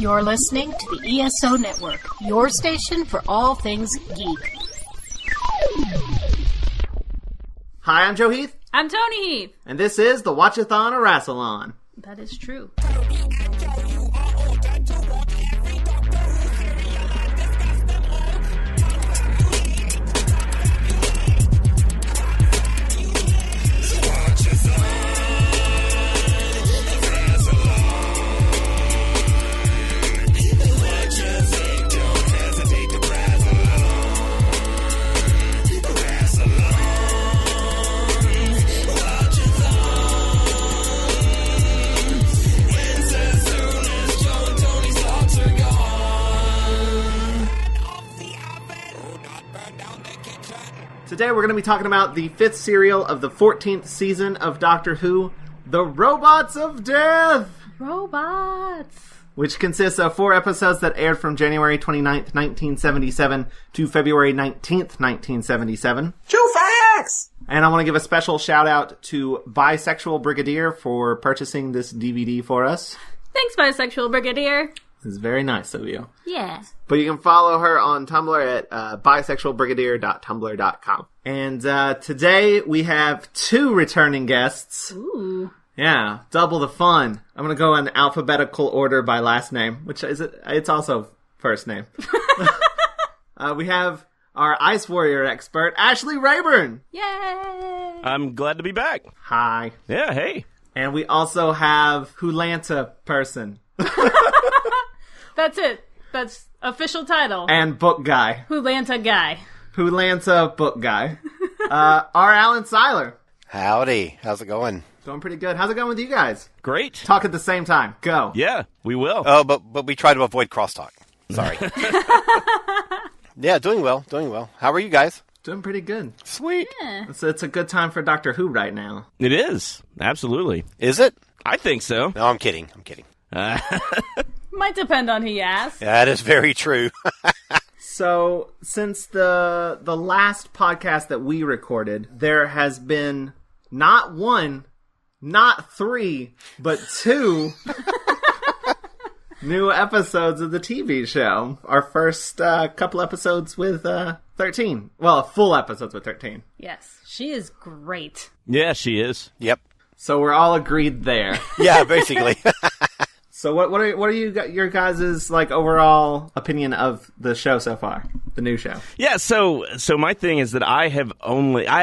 You're listening to the ESO Network, your station for all things geek. Hi, I'm Joe Heath. I'm Toni Heath. And this is the Watch-A-Thon of Rassilon. That is true. Today we're going to be talking about the 5th serial of the 14th season of Doctor Who, The Robots of Death! Robots! Which consists of 4 episodes that aired from January 29th, 1977 to February 19th, 1977. True facts! And I want to give a special shout out to Bisexual Brigadier for purchasing this DVD for us. Thanks, Bisexual Brigadier. This is very nice of you. Yeah. But you can follow her on Tumblr at bisexualbrigadier.tumblr.com. And today we have 2 returning guests. Ooh. Yeah, double the fun. I'm going to go in alphabetical order by last name, which is it's also first name. We have our Ice Warrior expert, Ashley Raburn. Yay! I'm glad to be back. Hi. Yeah, hey. And we also have Wholanta person. That's it. That's official title. And book guy. Wholanta guy. Wholanta book guy. R. Alan Siler. Howdy. How's it going? Doing pretty good. How's it going with you guys? Great. Talk at the same time. Go. Yeah, we will. Oh, but we try to avoid crosstalk. Sorry. Yeah, doing well. How are you guys? Doing pretty good. Sweet. Yeah. It's a good time for Doctor Who right now. It is. Absolutely. Is it? I think so. No, I'm kidding. Might depend on who you ask. That is very true. So, since the last podcast that we recorded, there has been not 1, not 3, but 2 new episodes of the TV show. Our first couple episodes with 13. Well, full episodes with 13. Yes. She is great. Yeah, she is. Yep. So we're all agreed there. Yeah, basically. So what are your guys' like overall opinion of the show so far, the new show? Yeah, so my thing is that I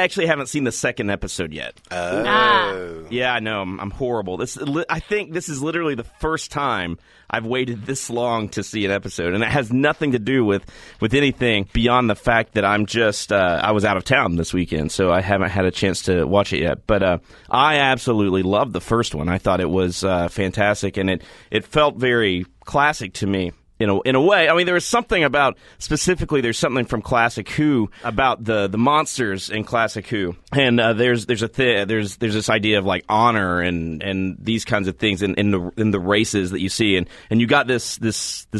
actually haven't seen the second episode yet. Oh. Yeah, I know, I'm horrible. I think this is literally the first time I've waited this long to see an episode, and it has nothing to do with anything beyond the fact that I'm just I was out of town this weekend, so I haven't had a chance to watch it yet. But I absolutely loved the first one. I thought it was fantastic, and it felt very classic to me. In a way, I mean, there's something from Classic Who about the monsters in Classic Who, and there's this idea of like honor and these kinds of things in the races that you see, and you got this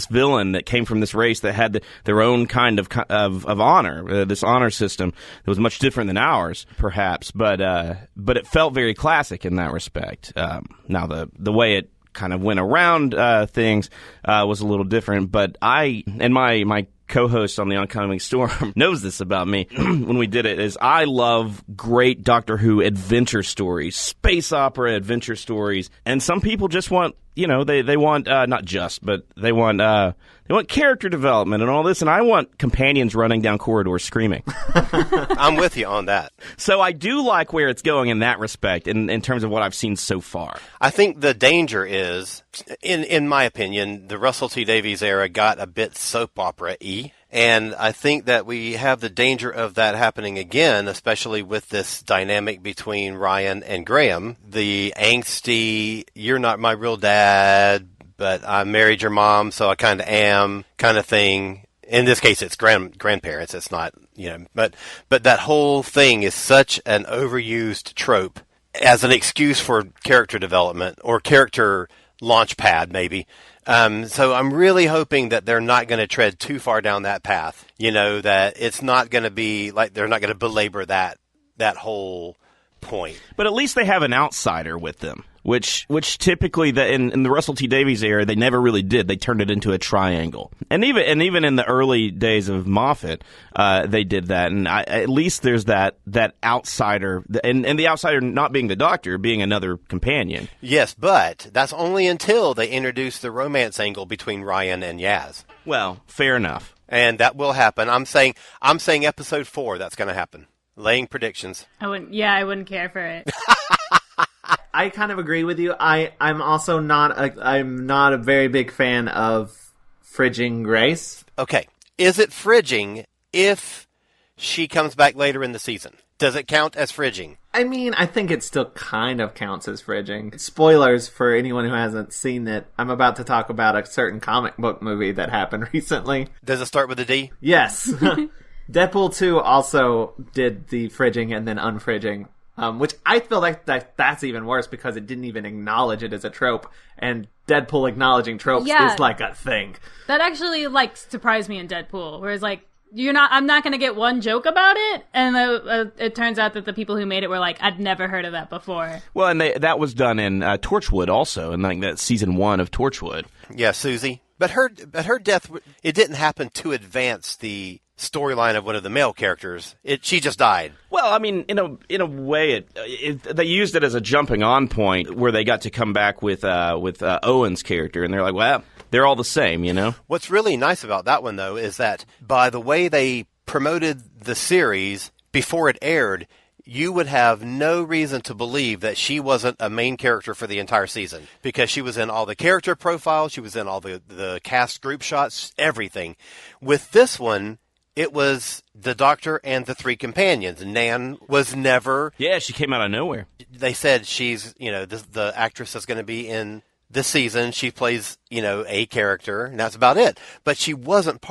villain that came from this race that had their own kind of honor, this honor system that was much different than ours, perhaps, but it felt very classic in that respect. Now the way it kind of went around things was a little different, but my co-host on the Oncoming Storm knows this about me when we did it, is I love great Doctor Who adventure stories, space opera adventure stories, and some people just want, they want not just, but they want character development and all this, and I want companions running down corridors screaming. I'm with you on that. So I do like where it's going in that respect, in terms of what I've seen so far. I think the danger is, in my opinion, the Russell T Davies era got a bit soap opera-y. And I think that we have the danger of that happening again, especially with this dynamic between Ryan and Graham. The angsty, you're not my real dad, but I married your mom, so I kind of am kind of thing. In this case, it's grandparents. It's not, but that whole thing is such an overused trope as an excuse for character development or character launch pad, maybe. So I'm really hoping that they're not going to tread too far down that path. That it's not going to be like they're not going to belabor that whole point. But at least they have an outsider with them. which typically in the Russell T Davies era they never really did. They turned it into a triangle, and even in the early days of Moffat, they did that. And at least there's that outsider, and the outsider not being the Doctor, being another companion. Yes, but that's only until they introduce the romance angle between Ryan and Yaz. Well, fair enough. And that will happen. I'm saying episode 4 that's going to happen. Laying predictions. I wouldn't care for it. I kind of agree with you. I'm also not a very big fan of fridging Grace. Okay. Is it fridging if she comes back later in the season? Does it count as fridging? I mean, I think it still kind of counts as fridging. Spoilers for anyone who hasn't seen it. I'm about to talk about a certain comic book movie that happened recently. Does it start with a D? Yes. Deadpool 2 also did the fridging and then unfridging, which I feel like that's even worse because it didn't even acknowledge it as a trope, and Deadpool acknowledging tropes is like a thing. That actually surprised me in Deadpool, whereas I'm not going to get one joke about it, and it turns out that the people who made it were like, I'd never heard of that before. Well, and that was done in Torchwood also, in that season 1 of Torchwood. Yeah, Susie. But her death, it didn't happen to advance the storyline of one of the male characters. She just died. Well, I mean, in a way, they used it as a jumping on point where they got to come back with Owen's character, and they're like, well, they're all the same, you know? What's really nice about that one, though, is that by the way they promoted the series before it aired, you would have no reason to believe that she wasn't a main character for the entire season, because she was in all the character profiles, she was in all the cast group shots, everything. With this one, it was the Doctor and the 3 companions. Nan was never... Yeah, she came out of nowhere. They said she's, the actress that's going to be in this season. She plays, a character, and that's about it. But she wasn't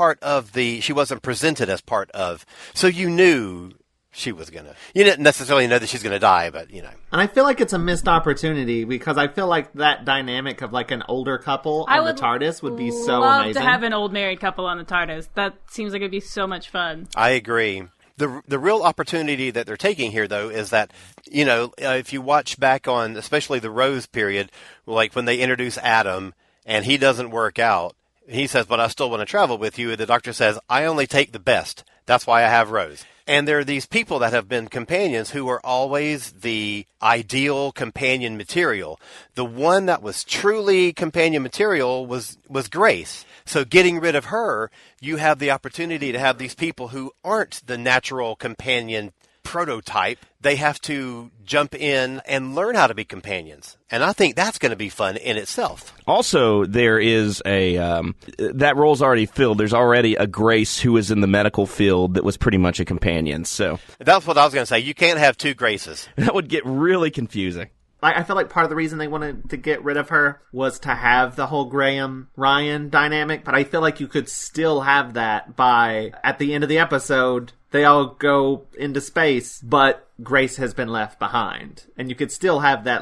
she wasn't presented as part of. So you knew she was going to... You didn't necessarily know that she's going to die, but, And I feel like it's a missed opportunity, because I feel like that dynamic of an older couple on the TARDIS would be so amazing. I would love to have an old married couple on the TARDIS. That seems like it'd be so much fun. I agree. The real opportunity that they're taking here, though, is that, if you watch back on, especially the Rose period, like when they introduce Adam and he doesn't work out, he says, but I still want to travel with you. And the Doctor says, I only take the best. That's why I have Rose. And there are these people that have been companions who are always the ideal companion material. The one that was truly companion material was Grace. So getting rid of her, you have the opportunity to have these people who aren't the natural companion prototype. They have to jump in and learn how to be companions. And I think that's going to be fun in itself. Also, there is that role's already filled. There's already a Grace who is in the medical field that was pretty much a companion. So that's what I was going to say. You can't have 2 Graces. That would get really confusing. I feel like part of the reason they wanted to get rid of her was to have the whole Graham-Ryan dynamic, but I feel like you could still have that at the end of the episode, they all go into space, but Grace has been left behind. And you could still have that,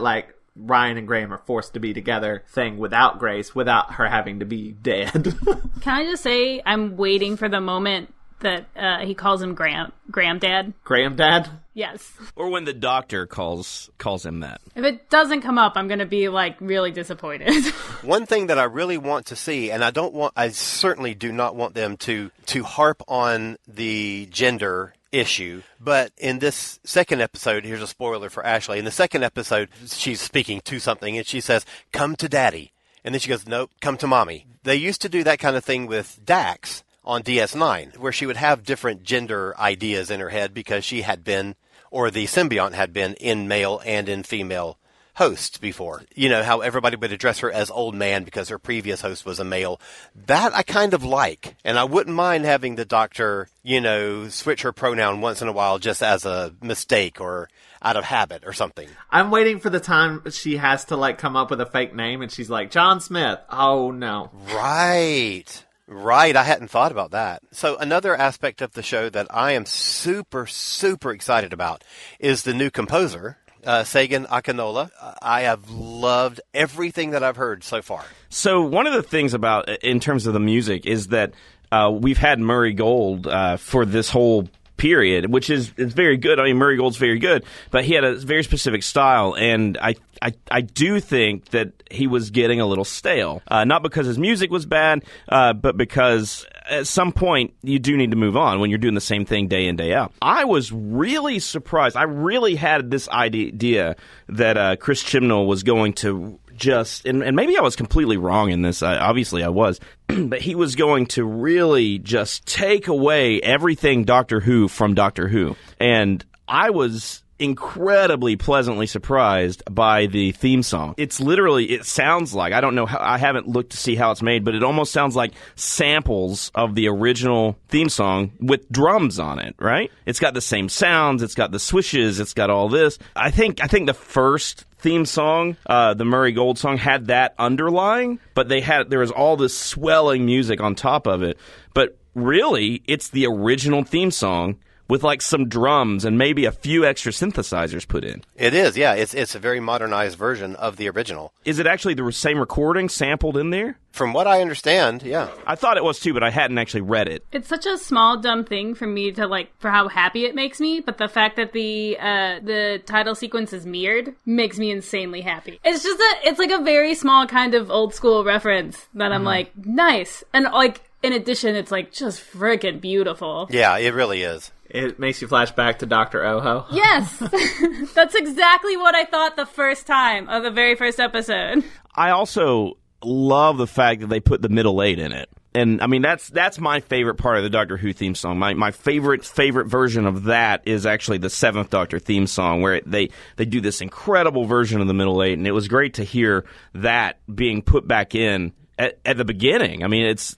Ryan and Graham are forced to be together thing without Grace, without her having to be dead. Can I just say, I'm waiting for the moment that he calls him Graham Dad. Graham Dad? Yes. Or when the Doctor calls him that. If it doesn't come up, I'm going to be really disappointed. One thing that I really want to see, and I certainly do not want them to harp on the gender issue, but in this second episode, here's a spoiler for Ashley. In the second episode, she's speaking to something and she says, "Come to Daddy." And then she goes, "Nope, come to Mommy." They used to do that kind of thing with Dax on DS9, where she would have different gender ideas in her head because she had been, or the symbiont had been, in male and in female hosts before. How everybody would address her as old man because her previous host was a male. That I kind of like. And I wouldn't mind having the Doctor, switch her pronoun once in a while just as a mistake or out of habit or something. I'm waiting for the time she has to come up with a fake name and she's like, John Smith. Oh, no. Right, I hadn't thought about that. So another aspect of the show that I am super, super excited about is the new composer, Sagan Akinola. I have loved everything that I've heard so far. So one of the things in terms of the music, is that we've had Murray Gold for this whole period, which is very good. I mean, Murray Gold's very good, but he had a very specific style, and I do think that he was getting a little stale. Not because his music was bad, but because at some point you do need to move on when you're doing the same thing day in, day out. I was really surprised. I really had this idea that Chris Chibnall was going to just, and maybe I was completely wrong in this, obviously I was, but he was going to really just take away everything Doctor Who from Doctor Who. And I was incredibly pleasantly surprised by the theme song. It's literally, it sounds like, I don't know how, I haven't looked to see how it's made, but it almost sounds like samples of the original theme song with drums on it, right? It's got the same sounds, it's got the swishes, it's got all this. I think the first theme song, the Murray Gold song, had that underlying, but there was all this swelling music on top of it. But really, it's the original theme song with like some drums and maybe a few extra synthesizers put in. It is, yeah. It's a very modernized version of the original. Is it actually the same recording sampled in there? From what I understand, yeah. I thought it was too, but I hadn't actually read it. It's such a small, dumb thing for me to like, for how happy it makes me, but the fact that the title sequence is mirrored makes me insanely happy. It's just it's like a very small kind of old school reference that I'm like, nice. And like, in addition, it's like just freaking beautiful. Yeah, it really is. It makes you flash back to Dr. Oho. Yes! That's exactly what I thought the first time of the very first episode. I also love the fact that they put the middle eight in it. And, I mean, that's my favorite part of the Doctor Who theme song. My favorite version of that is actually the 7th Doctor theme song, where they do this incredible version of the middle eight, and it was great to hear that being put back in at the beginning. I mean, it's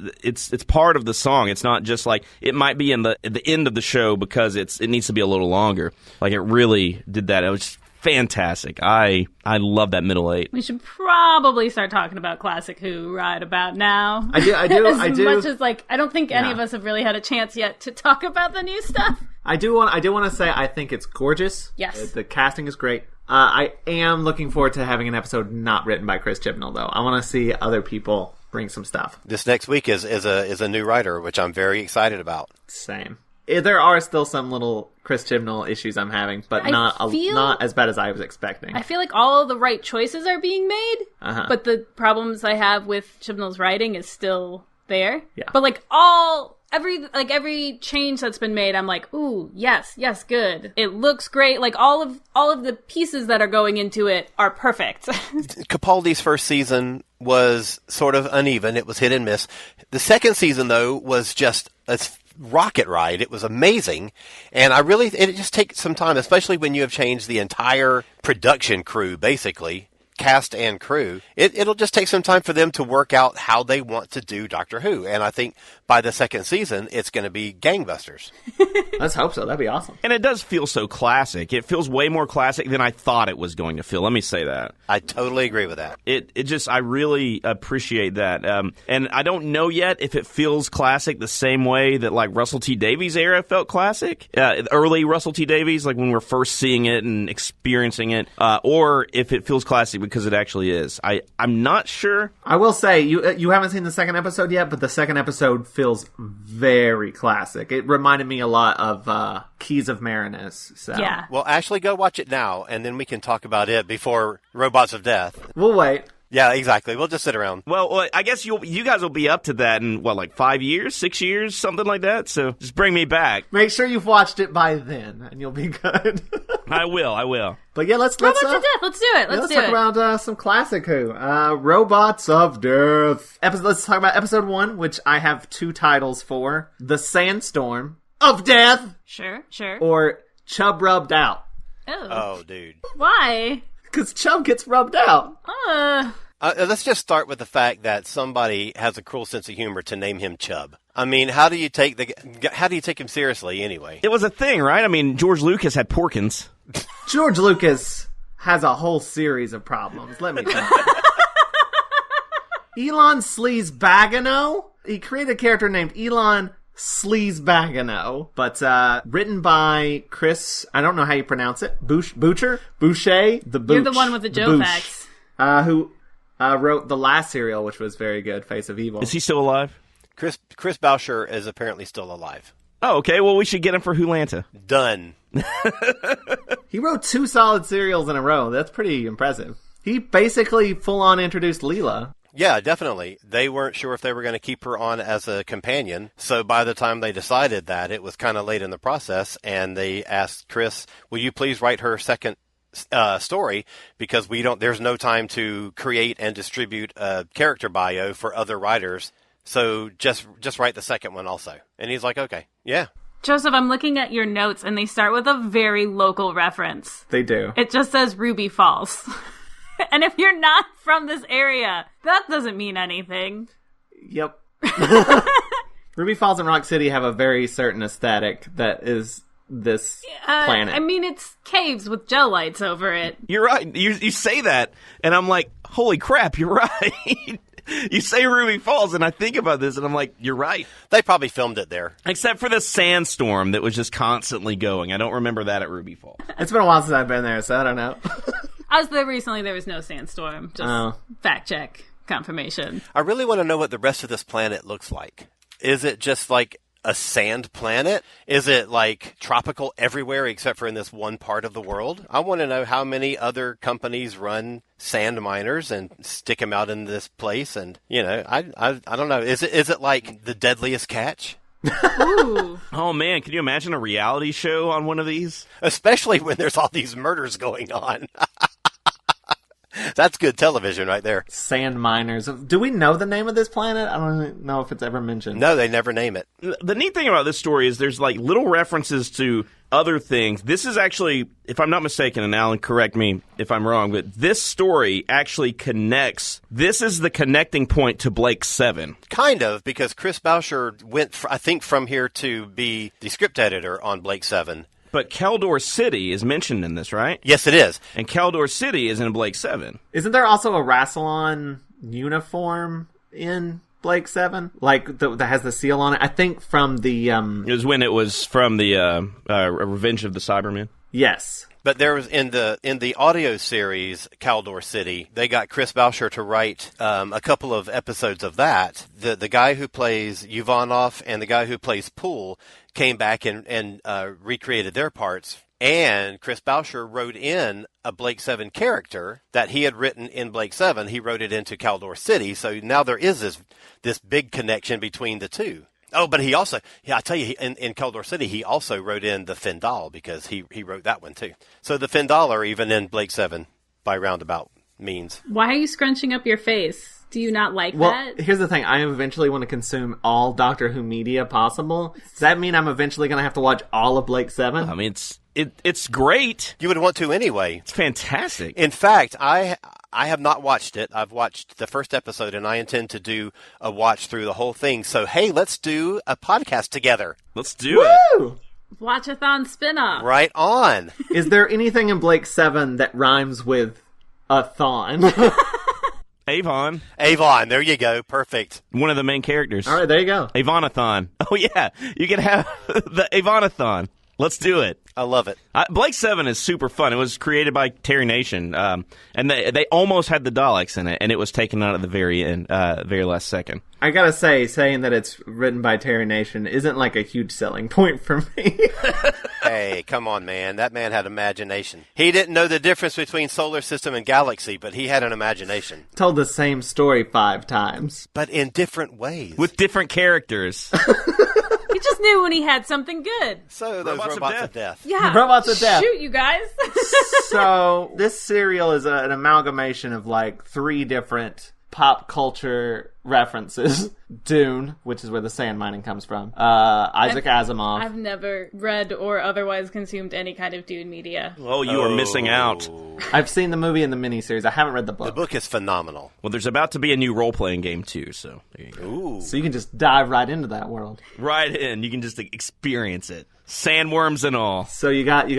part of the song. It's not just like, it might be at the end of the show because it needs to be a little longer. Like, it really did that. It was fantastic. I love that middle eight. We should probably start talking about Classic Who right about now. I do. As much as, like, I don't think any of us have really had a chance yet to talk about the new stuff. I do want to say I think it's gorgeous. Yes. The casting is great. I am looking forward to having an episode not written by Chris Chibnall, though. I want to see other people bring some stuff. This next week is a new writer, which I'm very excited about. Same. There are still some little Chris Chibnall issues I'm having, but not as bad as I was expecting. I feel like all the right choices are being made, but the problems I have with Chibnall's writing is still there. Yeah. But like every change that's been made, I'm like, ooh, yes, good. It looks great. Like all of the pieces that are going into it are perfect. Capaldi's first season was sort of uneven. It was hit and miss. The second season, though, was just a rocket ride. It was amazing. And it just takes some time, especially when you have changed the entire production crew, basically. Cast and crew, it'll just take some time for them to work out how they want to do Doctor Who. And I think by the second season, it's going to be gangbusters. Let's hope so. That'd be awesome. And it does feel so classic. It feels way more classic than I thought it was going to feel. Let me say that. I totally agree with that. I really appreciate that. And I don't know yet if it feels classic the same way that like Russell T Davies era felt classic. Early Russell T Davies, like when we're first seeing it and experiencing it, or if it feels classic because it actually is. I'm not sure. I will say, you haven't seen the second episode yet, but the second episode feels very classic. It reminded me a lot of Keys of Marinus. So. Yeah. Well, Ashley, go watch it now, and then we can talk about it before Robots of Death. We'll wait. Yeah, exactly. We'll just sit around. Well, I guess you guys will be up to that in, like 5 years, 6 years, something like that? So just bring me back. Make sure you've watched it by then, and you'll be good. I will. But yeah, let's Robots of Death. Let's do it. Let's talk about some classic Who. Robots of Death. Let's talk about episode 1, which I have 2 titles for. The Sandstorm of Death. Sure. Or Chub Rubbed Out. Oh, dude. Why? Because Chub gets rubbed out. Let's just start with the fact that somebody has a cruel sense of humor to name him Chub. I mean, how do you take him seriously anyway? It was a thing, right? I mean, George Lucas had Porkins. George Lucas has a whole series of problems, let me tell you. Elon Sleazebagano? He created a character named Elon Sleazebagano, but written by Chris, I don't know how you pronounce it, Boucher, the Booch. You're the one with the Joe facts. Who wrote the last serial, which was very good, Face of Evil. Is he still alive? Chris Boucher is apparently still alive. Oh, okay. Well, we should get him for Hulanta. Done. He wrote 2 solid serials in a row. That's pretty impressive. He basically full-on introduced Leela. Yeah, definitely. They weren't sure if they were going to keep her on as a companion. So by the time they decided that, it was kind of late in the process, and they asked Chris, will you please write her second story, because there's no time to create and distribute a character bio for other writers. So just write the second one also. And he's like, okay, yeah. Joseph, I'm looking at your notes, and they start with a very local reference. They do. It just says Ruby Falls. And if you're not from this area, that doesn't mean anything. Yep. Ruby Falls and Rock City have a very certain aesthetic that is this planet. I mean, it's caves with gel lights over it. You're right. You say that, and I'm like, holy crap, you're right. You say Ruby Falls, and I think about this, and I'm like, you're right. They probably filmed it there. Except for the sandstorm that was just constantly going. I don't remember that at Ruby Falls. It's been a while since I've been there, so I don't know. I was there recently. There was no sandstorm. Just fact check, confirmation. I really want to know what the rest of this planet looks like. Is it just like a sand planet? Is it like tropical everywhere except for in this one part of the world? I want to know how many other companies run sand miners and stick them out in this place. And, I don't know. Is it like the deadliest catch? Ooh. Oh, man, can you imagine a reality show on one of these? Especially when there's all these murders going on. That's good television right there. Sand miners. Do we know the name of this planet? I don't even know if it's ever mentioned. No, they never name it. The neat thing about this story is there's like little references to other things. This is actually, if I'm not mistaken, and Alan, correct me if I'm wrong, but this story actually connects. This is the connecting point to Blake 7. Kind of, because Chris Boucher went, I think, from here to be the script editor on Blake 7. But Caldor City is mentioned in this, right? Yes, it is. And Caldor City is in Blake 7. Isn't there also a Rassilon uniform in Blake 7? Like, that has the seal on it? I think from the... It was when it was from the Revenge of the Cybermen. Yes. But there was in the audio series Caldor City, they got Chris Boucher to write a couple of episodes of that. The guy who plays Ivanov and the guy who plays Poole came back and recreated their parts. And Chris Boucher wrote in a Blake 7 character that he had written in Blake 7. He wrote it into Caldor City. So now there is this big connection between the two. Oh, but he also, I tell you, in Caldor City, he also wrote in the Fendal because he wrote that one too. So the Fendal are even in Blake 7 by roundabout means. Why are you scrunching up your face? Do you not like well, that? Here's the thing. I eventually want to consume all Doctor Who media possible. Does that mean I'm eventually going to have to watch all of Blake 7? I mean, it's great. You would want to anyway. It's fantastic. In fact, I have not watched it. I've watched the first episode, and I intend to do a watch through the whole thing. So, hey, let's do a podcast together. Let's do it. Woo! Watch-A-Thon spinoff. Right on. Is there anything in Blake 7 that rhymes with a thon? Avon. Avon, there you go. Perfect. One of the main characters. All right, there you go. Avon-A-Thon. Oh, yeah. You can have the Avon-A-Thon. Let's do it. I love it. Blake 7 is super fun. It was created by Terry Nation, and they almost had the Daleks in it, and it was taken out at the very end, very last second. I gotta say, saying that it's written by Terry Nation isn't like a huge selling point for me. Hey, come on, man. That man had imagination. He didn't know the difference between solar system and galaxy, but he had an imagination. Told the same story 5 times. But in different ways. With different characters. He just knew when he had something good. So those robots of death. Yeah. Robots of death. Shoot, you guys. So, this serial is an amalgamation of like 3 different pop culture references. Dune, which is where the sand mining comes from. Isaac Asimov. I've never read or otherwise consumed any kind of Dune media. Oh, you are missing out. I've seen the movie and the miniseries. I haven't read the book. The book is phenomenal. Well, there's about to be a new role-playing game, too, so there you go. Ooh. So you can just dive right into that world. Right in. You can just experience it. Sandworms and all. So you got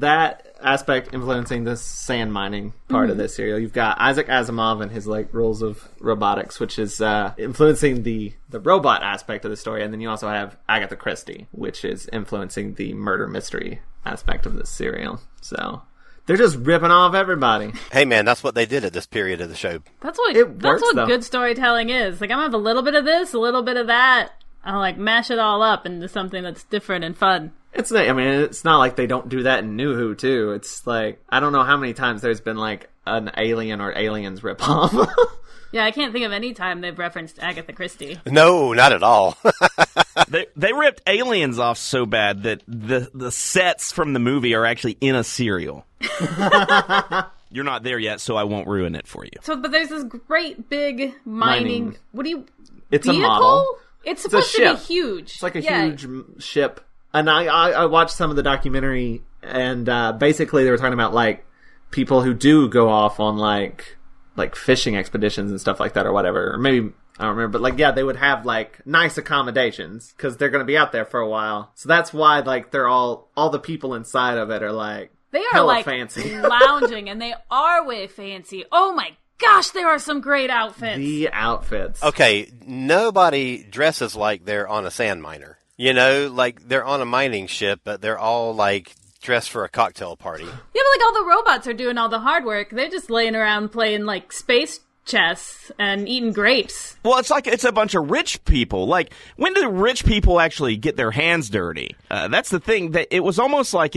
that aspect influencing this sand mining part of this serial. You've got Isaac Asimov and his like rules of robotics, which is influencing the robot aspect of the story, and then you also have Agatha Christie, which is influencing the murder mystery aspect of this serial. So they're just ripping off everybody. Hey, man, that's what they did at this period of the show. That's what It works, though. good storytelling is. Like, I'm gonna have a little bit of this, a little bit of that. I'll like mash it all up into something that's different and fun. It's not like they don't do that in New Who too. It's like, I don't know how many times there's been like an Alien or Aliens ripoff. Yeah, I can't think of any time they've referenced Agatha Christie. No, not at all. They ripped Aliens off so bad that the sets from the movie are actually in a cereal. You're not there yet, so I won't ruin it for you. So, but there's this great big mining. It's vehicle? a model. It's supposed to be huge. It's like a huge ship. And I watched some of the documentary, and basically they were talking about like people who do go off on like fishing expeditions and stuff like that or whatever. Or maybe, I don't remember, but like, yeah, they would have like nice accommodations because they're going to be out there for a while. So that's why like they're all the people inside of it are like, they are hella like fancy. lounging, and they are way fancy. Oh my gosh, there are some great outfits. The outfits. Okay, nobody dresses like they're on a sand miner. You know, like they're on a mining ship, but they're all like dressed for a cocktail party. Yeah, but like all the robots are doing all the hard work. They're just laying around playing like space chess and eating grapes. Well, it's like it's a bunch of rich people. Like, when do rich people actually get their hands dirty? That's the thing. That it was almost like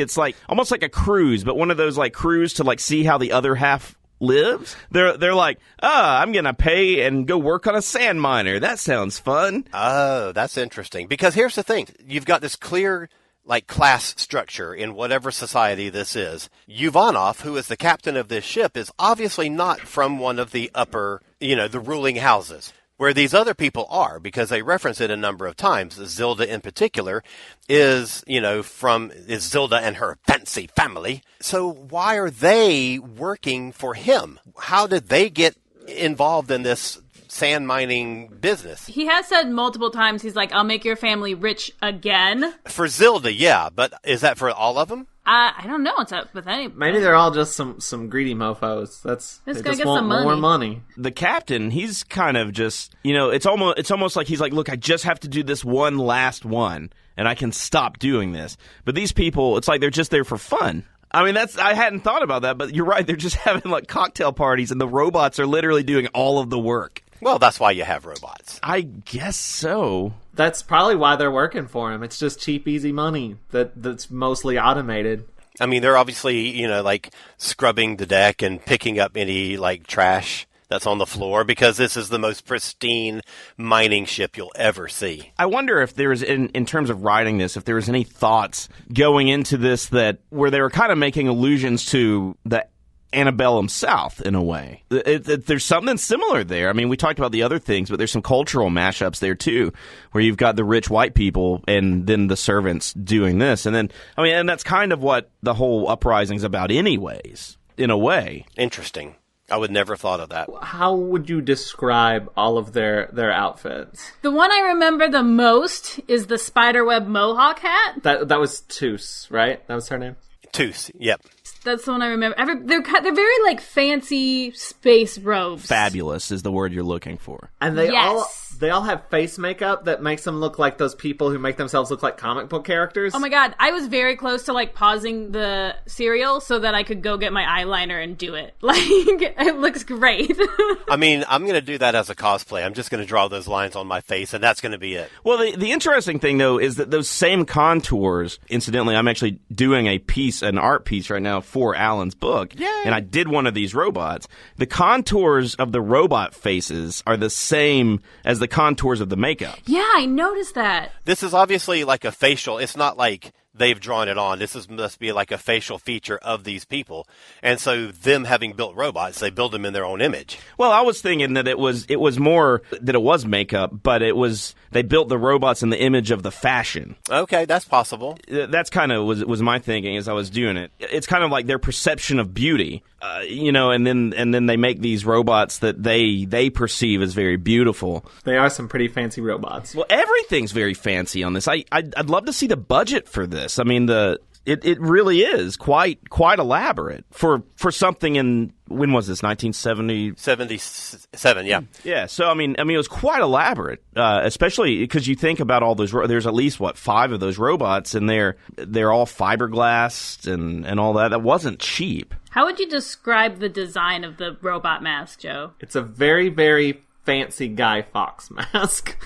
almost like a cruise, but one of those like cruise to like see how the other half lives. They're like, I'm gonna pay and go work on a sand miner. That sounds fun. Oh, that's interesting. Because here's the thing: you've got this clear like class structure in whatever society this is. Yuvanov, who is the captain of this ship, is obviously not from one of the upper, the ruling houses, where these other people are, because they reference it a number of times. Zilda in particular is Zilda and her fancy family. So why are they working for him? How did they get involved in this sand mining business? He has said multiple times, he's like, I'll make your family rich again. For Zilda, yeah, but is that for all of them? I don't know. It's up with any. Maybe they're all just some greedy mofos. They gonna just get want some money. more money. The captain, he's kind of just, it's almost like he's like, look, I just have to do this one last one, and I can stop doing this. But these people, it's like they're just there for fun. I mean, I hadn't thought about that, but you're right. They're just having like cocktail parties, and the robots are literally doing all of the work. Well, that's why you have robots. I guess so. That's probably why they're working for him. It's just cheap, easy money that's mostly automated. I mean, they're obviously, like scrubbing the deck and picking up any like trash that's on the floor, because this is the most pristine mining ship you'll ever see. I wonder if there's, in terms of writing this, if there was any thoughts going into this where they were kind of making allusions to the antebellum South, in a way. There's something similar there. I mean, we talked about the other things, but there's some cultural mashups there, too, where you've got the rich white people and then the servants doing this. And then, and that's kind of what the whole uprising's about anyways, in a way. Interesting. I would never have thought of that. How would you describe all of their outfits? The one I remember the most is the spiderweb mohawk hat. That was Toos, right? That was her name? Toos, yep. That's the one I remember. They're very like fancy space robes. Fabulous is the word you're looking for. And they all have face makeup that makes them look like those people who make themselves look like comic book characters. Oh my god, I was very close to like pausing the serial so that I could go get my eyeliner and do it. Like, it looks great. I mean, I'm going to do that as a cosplay. I'm just going to draw those lines on my face, and that's going to be it. Well, the interesting thing, though, is that those same contours, incidentally, I'm actually doing an art piece right now for Alan's book. Yay. And I did one of these robots. The contours of the robot faces are the same as the contours of the makeup. Yeah, I noticed that. This is obviously like a facial. It's not like they've drawn it on. Must be like a facial feature of these people. And so them having built robots, they build them in their own image. Well, I was thinking that it was more that it was makeup, but they built the robots in the image of the fashion. Okay, that's possible. That's kind of was my thinking as I was doing it. It's kind of like their perception of beauty, and then they make these robots that they perceive as very beautiful. They are some pretty fancy robots. Well, everything's very fancy on this. I'd love to see the budget for this. I mean, it really is quite elaborate for something in, when was this, 1970? 77, yeah. Yeah, so I mean it was quite elaborate, especially because you think about all those, there's at least 5 of those robots, and they're all fiberglassed and all that. That wasn't cheap. How would you describe the design of the robot mask, Joe? It's a very, very fancy Guy Fawkes mask.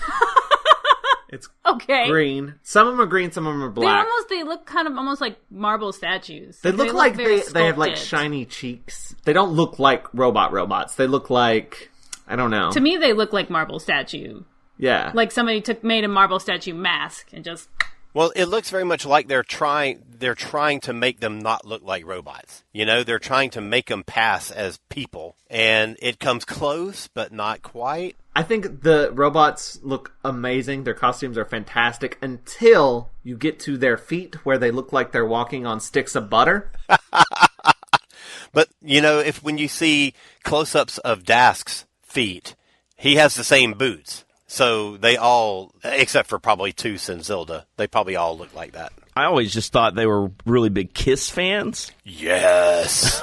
It's Okay. green. Some of them are green, some of them are black. They look kind of almost like marble statues. They look like very they have like sculpted. shiny cheeks. They don't look like robots. They look like, I don't know. To me, they look like marble statue. Yeah. Like somebody made a marble statue mask and just... Well, it looks very much like they're trying to make them not look like robots. You know, they're trying to make them pass as people, and it comes close, but not quite. I think the robots look amazing. Their costumes are fantastic until you get to their feet where they look like they're walking on sticks of butter. But, you know, when you see close-ups of Dask's feet, he has the same boots. So they all, except for probably Toos and Zilda, they probably all look like that. I always just thought they were really big Kiss fans. Yes.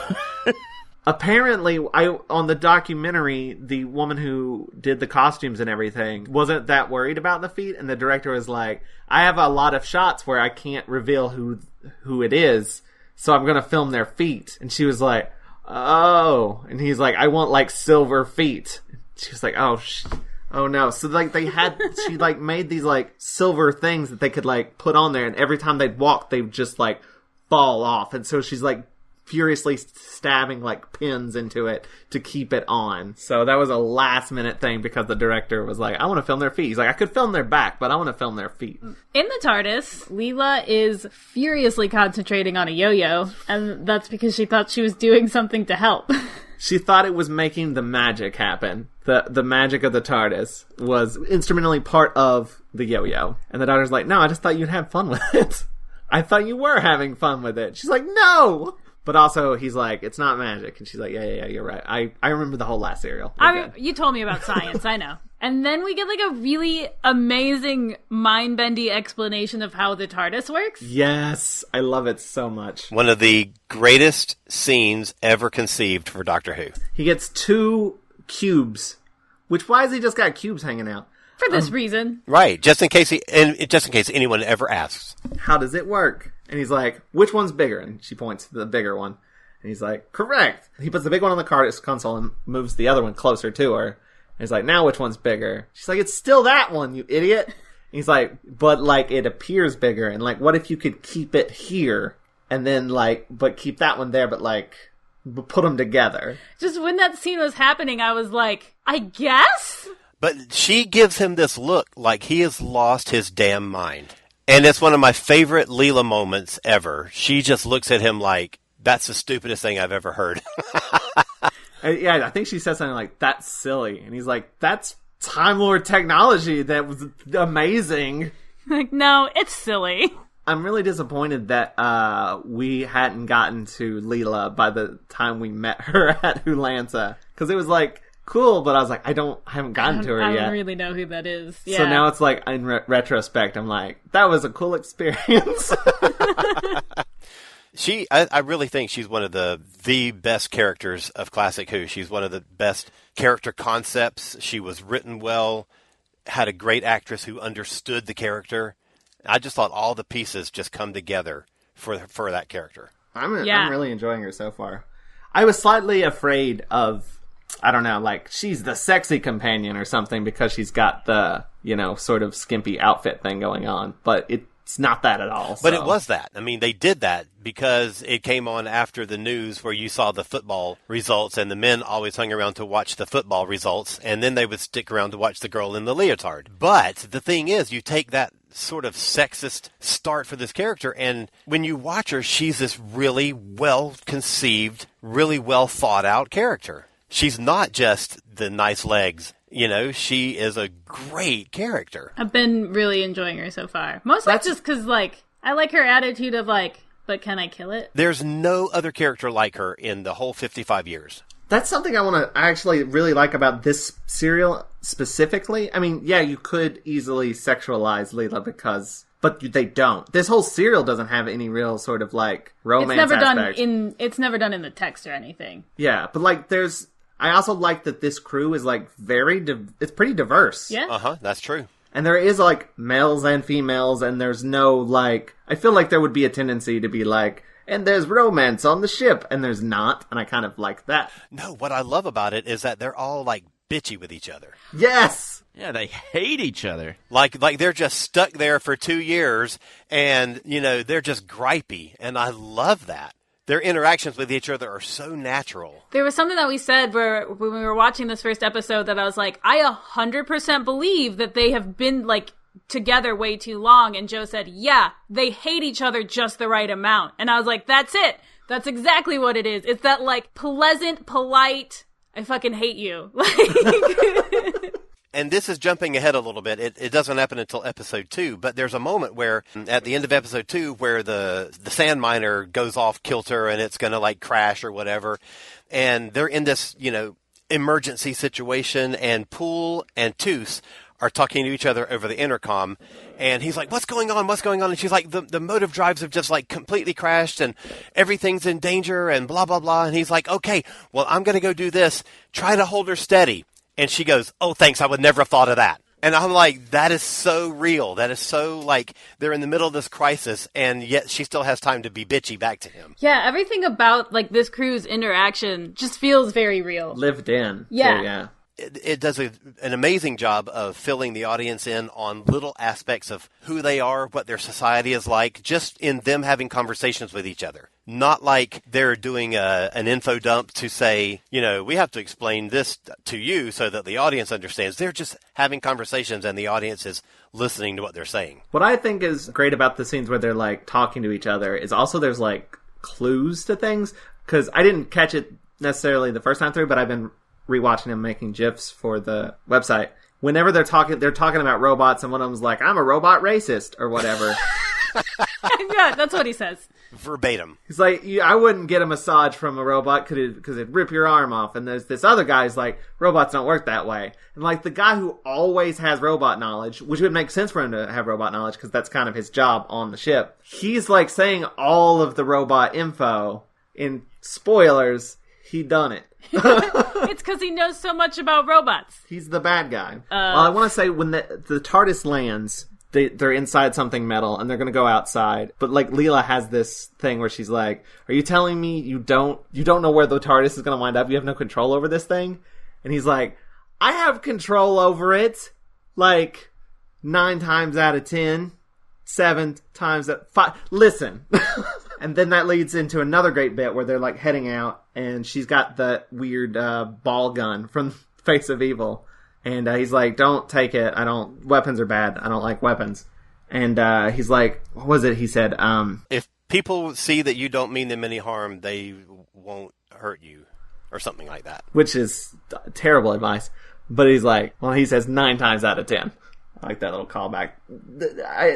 Apparently, on the documentary, the woman who did the costumes and everything wasn't that worried about the feet, and the director was like, I have a lot of shots where I can't reveal who it is, so I'm going to film their feet. And she was like, oh. And he's like, I want, like, silver feet. She was like, oh no. So like she like made these like silver things that they could like put on there, and every time they'd walk they would just like fall off, and so she's like furiously stabbing like pins into it to keep it on. So that was a last minute thing because the director was like, I want to film their feet. He's like, I could film their back, but I want to film their feet. In the TARDIS, Leela is furiously concentrating on a yo-yo, and that's because she thought she was doing something to help. She thought it was making the magic happen. The magic of the TARDIS was instrumentally part of the yo-yo. And the daughter's like, no, I just thought you'd have fun with it. I thought you were having fun with it. She's like, no! But also, he's like, it's not magic. And she's like, yeah, you're right. I remember the whole last serial. You told me about science, I know. And then we get like a really amazing mind-bendy explanation of how the TARDIS works. Yes, I love it so much. One of the greatest scenes ever conceived for Doctor Who. He gets 2 cubes. Why has he just got cubes hanging out? For this reason. Right, just in case anyone ever asks. How does it work? And he's like, which one's bigger? And she points to the bigger one. And he's like, correct. He puts the big one on the TARDIS console and moves the other one closer to her. And he's like, now which one's bigger? She's like, it's still that one, you idiot. And he's like, but like it appears bigger. And like, what if you could keep it here and then like, but keep that one there, but like, put them together. Just when that scene was happening, I was like, I guess? But she gives him this look like he has lost his damn mind. And it's one of my favorite Leela moments ever. She just looks at him like, that's the stupidest thing I've ever heard. Yeah, I think she said something like, that's silly. And he's like, that's Time Lord technology that was amazing. Like, no, it's silly. I'm really disappointed that we hadn't gotten to Leela by the time we met her at Hulansa. Because it was like, cool, but I was like, I haven't gotten to her I yet. don't really know who that is. Yeah. So now it's like, in retrospect, I'm like, that was a cool experience. I really think she's one of the best characters of Classic Who. She's one of the best character concepts. She was written well, had a great actress who understood the character. I just thought all the pieces just come together for that character. I'm really enjoying her so far. I was slightly afraid of, I don't know, like, she's the sexy companion or something because she's got the, sort of skimpy outfit thing going on. But it's not that at all. But it was that. I mean, they did that because it came on after the news where you saw the football results, and the men always hung around to watch the football results, and then they would stick around to watch the girl in the leotard. But the thing is, you take that sort of sexist start for this character, and when you watch her, she's this really well-conceived, really well-thought-out character. She's not just the nice legs. She is a great character. I've been really enjoying her so far. Mostly just because, like, I like her attitude of, like, but can I kill it? There's no other character like her in the whole 55 years. That's something I actually really like about this serial specifically. I mean, yeah, you could easily sexualize Leela but they don't. This whole serial doesn't have any real sort of, like, romance aspect. It's never done in the text or anything. Yeah, but, like, I also like that this crew is, like, it's pretty diverse. Yeah. Uh-huh, that's true. And there is, like, males and females, and there's no, like... I feel like there would be a tendency to be like, and there's romance on the ship, and there's not, and I kind of like that. No, what I love about it is that they're all, like, bitchy with each other. Yes! Yeah, they hate each other. Like they're just stuck there for 2 years, and, they're just gripey, and I love that. Their interactions with each other are so natural. There was something that we said when we were watching this first episode that I was like, I 100% believe that they have been, together way too long. And Joe said, yeah, they hate each other just the right amount. And I was like, that's it. That's exactly what it is. It's that, pleasant, polite, I fucking hate you. And this is jumping ahead a little bit. It doesn't happen until episode 2, but there's a moment where, at the end of episode 2, where the sand miner goes off kilter and it's going to crash or whatever. And they're in this, emergency situation, and Poole and Toos are talking to each other over the intercom. And he's like, what's going on? What's going on? And she's like, the motive drives have just completely crashed and everything's in danger and blah, blah, blah. And he's like, okay, well, I'm going to go do this. Try to hold her steady. And she goes, oh, thanks, I would never have thought of that. And I'm like, that is so real. That is so, they're in the middle of this crisis, and yet she still has time to be bitchy back to him. Yeah, everything about, this crew's interaction just feels very real. Lived in. Yeah. So, yeah. It does an amazing job of filling the audience in on little aspects of who they are, what their society is like, just in them having conversations with each other. Not like they're doing an info dump to say, we have to explain this to you so that the audience understands. They're just having conversations and the audience is listening to what they're saying. What I think is great about the scenes where they're talking to each other is also there's clues to things, because I didn't catch it necessarily the first time through, but I've been rewatching them making GIFs for the website. Whenever they're talking about robots, and one of them's like, I'm a robot racist, or whatever. Yeah, that's what he says. Verbatim. He's like, I wouldn't get a massage from a robot because it'd rip your arm off. And there's this other guy who's like, robots don't work that way. And the guy who always has robot knowledge, which would make sense for him to have robot knowledge because that's kind of his job on the ship. He's saying all of the robot info. In spoilers, he done it. It's because he knows so much about robots. He's the bad guy. Well, I want to say when the TARDIS lands, they're inside something metal and they're going to go outside. But Leela has this thing where she's like, are you telling me you don't know where the TARDIS is going to wind up? You have no control over this thing? And he's like, I have control over it 9 times out of 10, 7 times out of 5. Listen. And then that leads into another great bit where they're heading out, and she's got the weird ball gun from Face of Evil, and he's like, "Don't take it. Weapons are bad. I don't like weapons." And he's like, "What was it?" He said, "If people see that you don't mean them any harm, they won't hurt you," or something like that. Which is terrible advice. But he's like, well, he says 9 times out of 10. I like that little callback.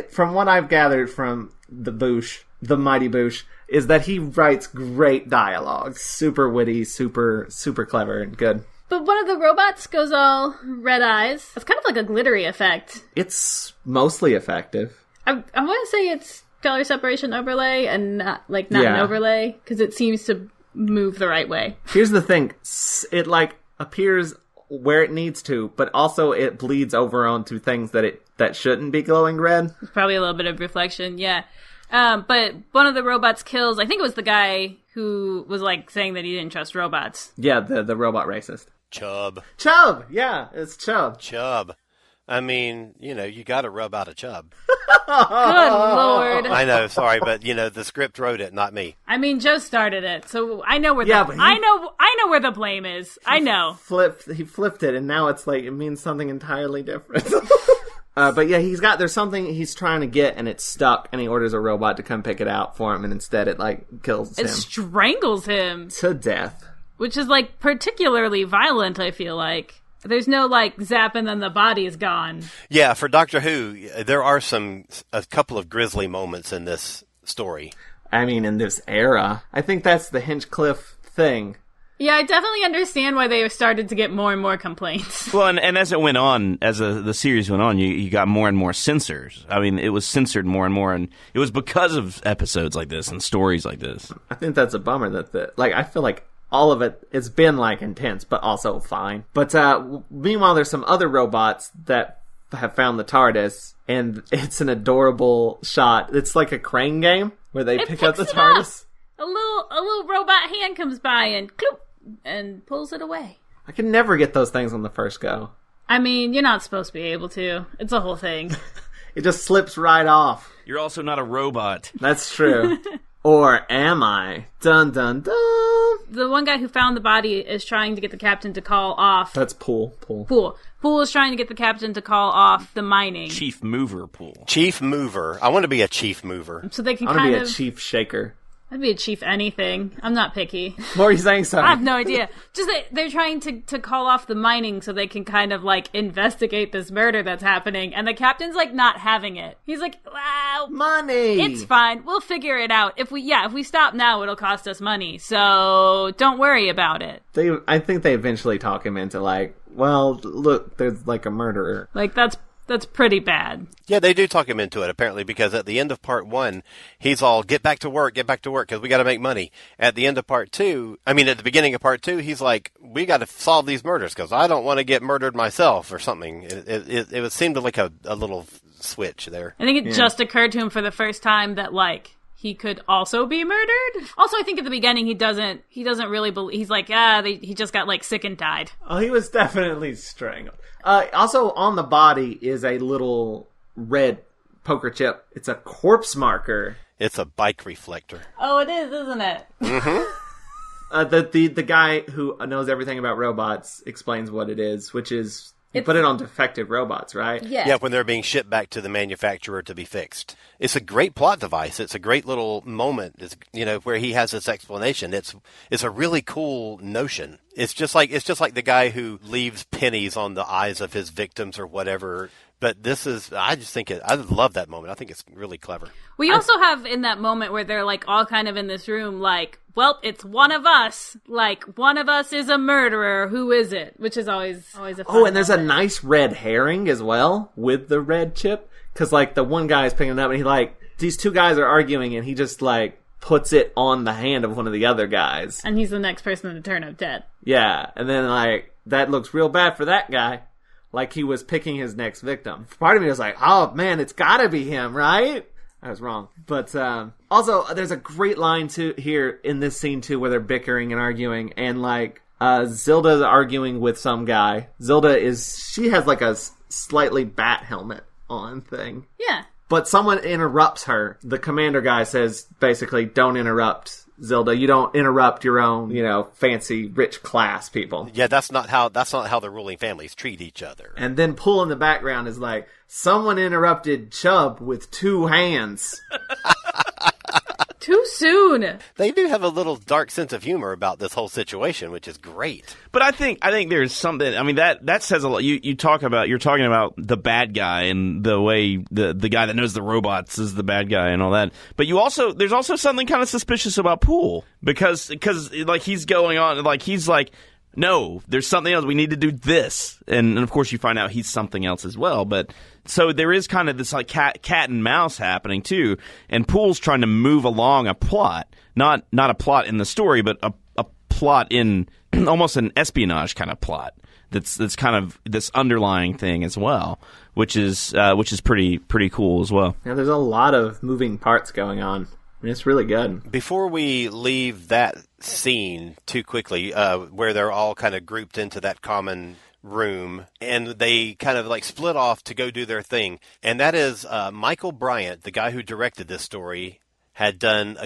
From what I've gathered from the mighty Boosh, is that he writes great dialogue. Super witty, super clever and good. But one of the robots goes all red eyes. It's kind of like a glittery effect. It's mostly effective. I want to say it's color separation overlay and not an overlay, because it seems to move the right way. Here's the thing. It appears where it needs to, but also it bleeds over onto things that shouldn't be glowing red. It's probably a little bit of reflection, yeah. But one of the robots kills, I think it was the guy who was saying that he didn't trust robots. Yeah, the robot racist. Chub. Yeah, it's Chub. Chub. I mean, you gotta rub out a chub. Good Lord. I know, sorry, but the script wrote it, not me. I mean, Joe started it, so I know where I know where the blame is. I know. He flipped it, and now it's it means something entirely different. But yeah, there's something he's trying to get, and it's stuck, and he orders a robot to come pick it out for him, and instead it kills him. It strangles him to death. Which is particularly violent, I feel like. There's no zap and then the body's gone. Yeah, for Doctor Who, there are a couple of grisly moments in this story. I mean, in this era. I think that's the Hinchcliffe thing. Yeah, I definitely understand why they started to get more and more complaints. Well, and as it went on, as the series went on, you got more and more censors. I mean, it was censored more and more, and it was because of episodes like this and stories like this. I think that's a bummer that I feel like all of it's been intense, but also fine. But meanwhile, there's some other robots that have found the TARDIS, and it's an adorable shot. It's like a crane game where they pick up the TARDIS. A little robot hand comes by and cloop, and pulls it away. I can never get those things on the first go. I mean, you're not supposed to be able to. It's a whole thing. It just slips right off. You're also not a robot. That's true. Or am I? Dun, dun, dun. The one guy who found the body is trying to get the captain to call off... That's Pool. Pool is trying to get the captain to call off the mining. Chief Mover Pool. Chief Mover. I want to be a Chief Mover. So they can I want to kind be of... a Chief Shaker. I'd be a chief anything. I'm not picky. What were you saying, sorry? I have no idea. Just that they're trying to call off the mining so they can kind of like investigate this murder that's happening. And the captain's like not having it. He's like, wow, Money! it's fine. We'll figure it out. If we stop now, it'll cost us money. So don't worry about it. I think they eventually talk him into like, well, look, there's like a murderer. Like that's pretty bad. Yeah, they do talk him into it, apparently, because at the end of part 1, he's all, get back to work, because we got to make money. At the end of part 2, at the beginning of part 2, he's like, we got to solve these murders, because I don't want to get murdered myself, or something. It seemed like a little switch there. I think it just occurred to him for the first time that, like, he could also be murdered. Also, I think at the beginning he doesn't really believe. He's like, he just got like sick and died. Oh, he was definitely strangled. Also, on the body is a little red poker chip. It's a corpse marker. It's a bike reflector. Oh, it is, isn't it? Mm-hmm. The guy who knows everything about robots explains what it is, which is you put it on defective robots, right? Yeah, when they're being shipped back to the manufacturer to be fixed. It's a great plot device. It's a great little moment. It's, where he has this explanation. It's a really cool notion. It's just like the guy who leaves pennies on the eyes of his victims or whatever. But I love that moment. I think it's really clever. We also have in that moment where they're like all kind of in this room, like, well, it's one of us. Like, one of us is a murderer. Who is it? Which is always a fun and there's a moment. nice red herring as well with the red chip. Because, like, the one guy is picking it up and he, like, these two guys are arguing and he just, like, puts it on the hand of one of the other guys. And he's the next person to turn up dead. Yeah, and then, like, that looks real bad for that guy. Like he was picking his next victim. Part of me was like, oh, man, it's gotta be him, right? I was wrong. But also, there's a great line, too, here in this scene, too, where they're bickering and arguing. And, like, Zilda's arguing with some guy. She has, like, a slightly bat helmet on thing. Yeah. But someone interrupts her. The commander guy says, basically, don't interrupt Zilda. You don't interrupt your own, fancy, rich class people. Yeah, that's not how the ruling families treat each other. And then Pool in the background is like, someone interrupted Chub with 2 hands. Too soon. They do have a little dark sense of humor about this whole situation, which is great. But I think there's something. I mean, that says a lot. You're talking about the bad guy and the way the guy that knows the robots is the bad guy and all that. But there's also something kind of suspicious about Pool because like he's going on like he's like, no, there's something else. We need to do this, and of course you find out he's something else as well. But so there is kind of this like cat and mouse happening too, and Pool's trying to move along a plot, not a plot in the story, but a plot in almost an espionage kind of plot. That's kind of this underlying thing as well, which is pretty cool as well. Yeah, there's a lot of moving parts going on. It's really good. Before we leave that scene too quickly, where they're all kind of grouped into that common room, and they kind of like split off to go do their thing, and that is Michael Bryant, the guy who directed this story, had done